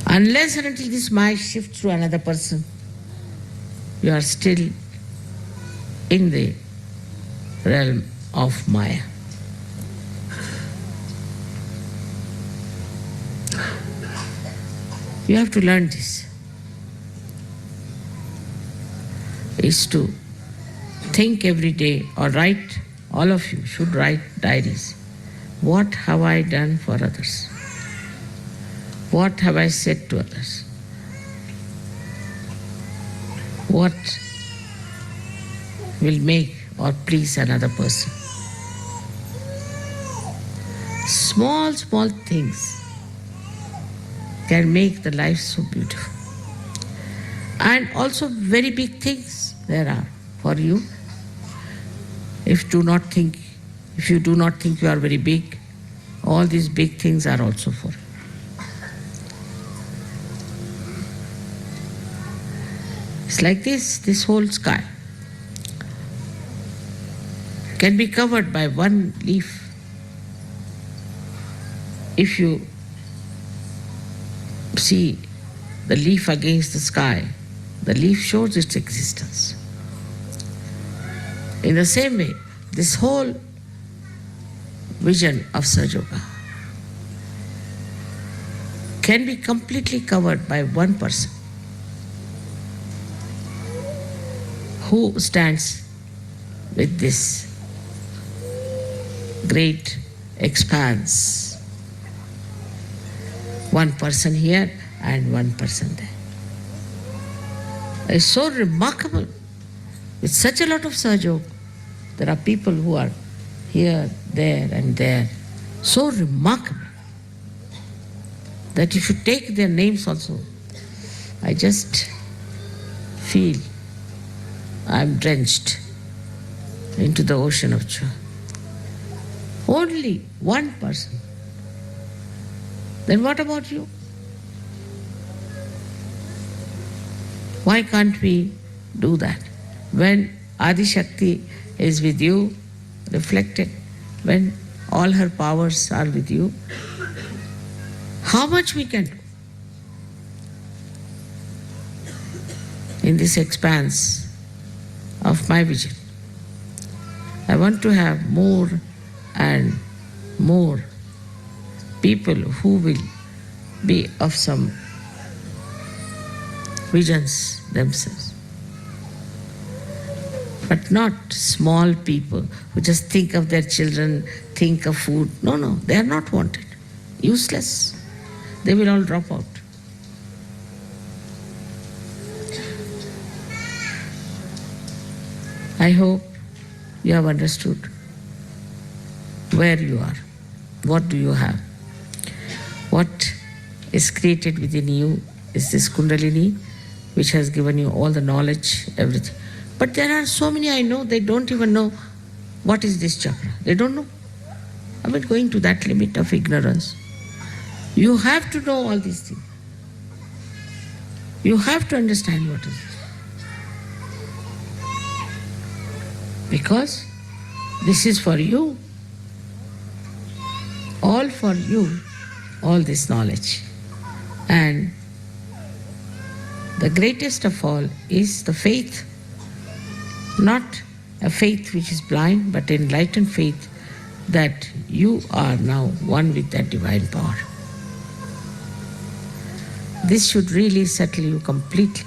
Unless and until this my shifts to another person, you are still in the realm of Maya. You have to learn this. Is to think every day, or write, all of you should write diaries. What have I done for others? What have I said to others? What will make or please another person? Small things can make the life so beautiful. And also very big things there are for you. If you do not think you are very big, all these big things are also for you. It's like this whole sky can be covered by one leaf. If you see the leaf against the sky, the leaf shows its existence. In the same way, this whole vision of Sahaja Yoga can be completely covered by one person who stands with this great expanse. One person here and one person there. It's so remarkable. With such a lot of Sahaja Yoga, there are people who are here, there and there. So remarkable that you should take their names also. I just feel I'm drenched into the ocean of joy. Only one person. Then what about you? Why can't we do that? When Adi Shakti is with you, reflected, when all her powers are with you, how much we can do in this expanse of my vision. I want to have more and more people who will be of some visions themselves. But not small people who just think of their children, think of food. No, they are not wanted. Useless. They will all drop out. I hope you have understood where you are. What do you have? What is created within you is this Kundalini, which has given you all the knowledge, everything. But there are so many I know, they don't even know what is this chakra. They don't know. I mean, going to that limit of ignorance. You have to know all these things. You have to understand what is it. Because this is for you. All for you, all this knowledge. And the greatest of all is the faith. Not a faith which is blind, but enlightened faith that you are now one with that divine power. This should really settle you completely.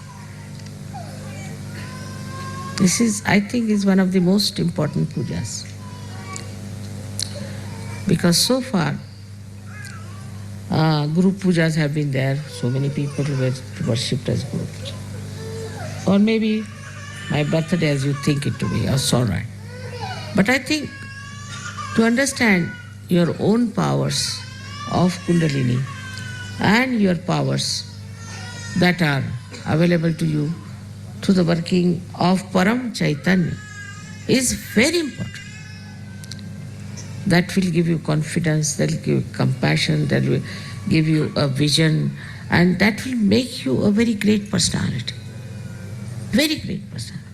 This is, I think, is one of the most important pujas. Because so far, Guru Pujas have been there, so many people were worshipped as Guru Puja. Or maybe my birthday as you think it to be, that's all right. But I think to understand your own powers of Kundalini and your powers that are available to you through the working of Param Chaitanya is very important. That will give you confidence, that will give you compassion, that will give you a vision, and that will make you a very great personality. Very great personality.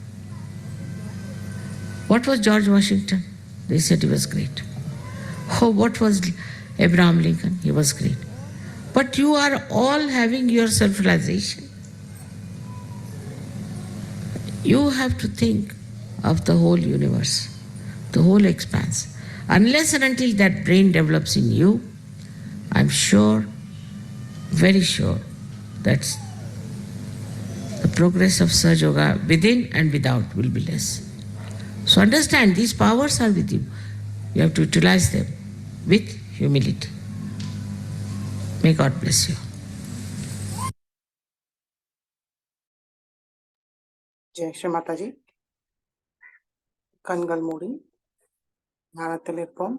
What was George Washington? They said he was great. Oh, what was Abraham Lincoln? He was great. But you are all having your self-realization. You have to think of the whole universe, the whole expanse. Unless and until that brain develops in you, I'm sure, very sure, that the progress of Sahaja Yoga within and without will be less. So understand, these powers are with you. You have to utilize them with humility. May God bless you. Jai Sri Mataji. கண்கள் மூடி ஞானத்தில் இருப்போம்.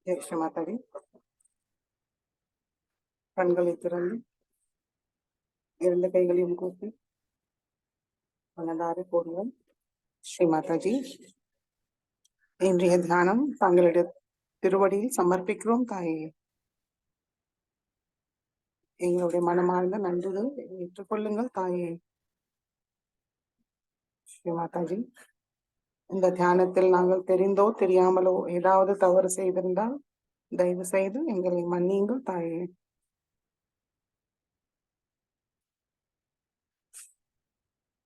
ஜெய் ஸ்ரீ மாதாஜி. கண்களை திறந்து 2 கைகளையும் கூப்பி மனதார கூறுவோம். ஸ்ரீ மாதாஜி, இன்றைய தியானம் தங்களுடைய திருவடியில் சமர்ப்பிக்கிறோம் தாயே. எங்களுடைய மனமார்ந்த நன்றிகள் ஏற்றுக்கொள்ளுங்கள் தாயே. ஸ்ரீ மாதாஜி, இந்த தியானத்தில் நாங்கள் தெரிந்தோ தெரியாமலோ ஏதாவது தவறு செய்திருந்தால் தயவு செய்து எங்களை மன்னியுங்கள் தாயே.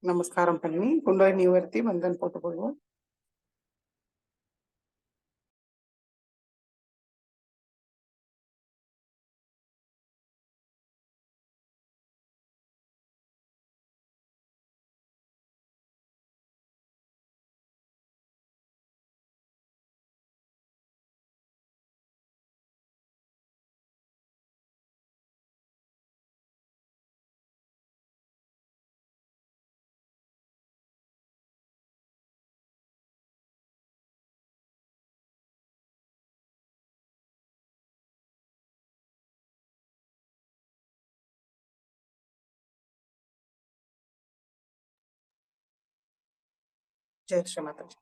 நமஸ்காரம் பண்ணி குண்டலை நிவர்த்தி வந்தன் போட்டுக்கொள்வோம். ஜெய் ஸ்ரீ மாதாஜி.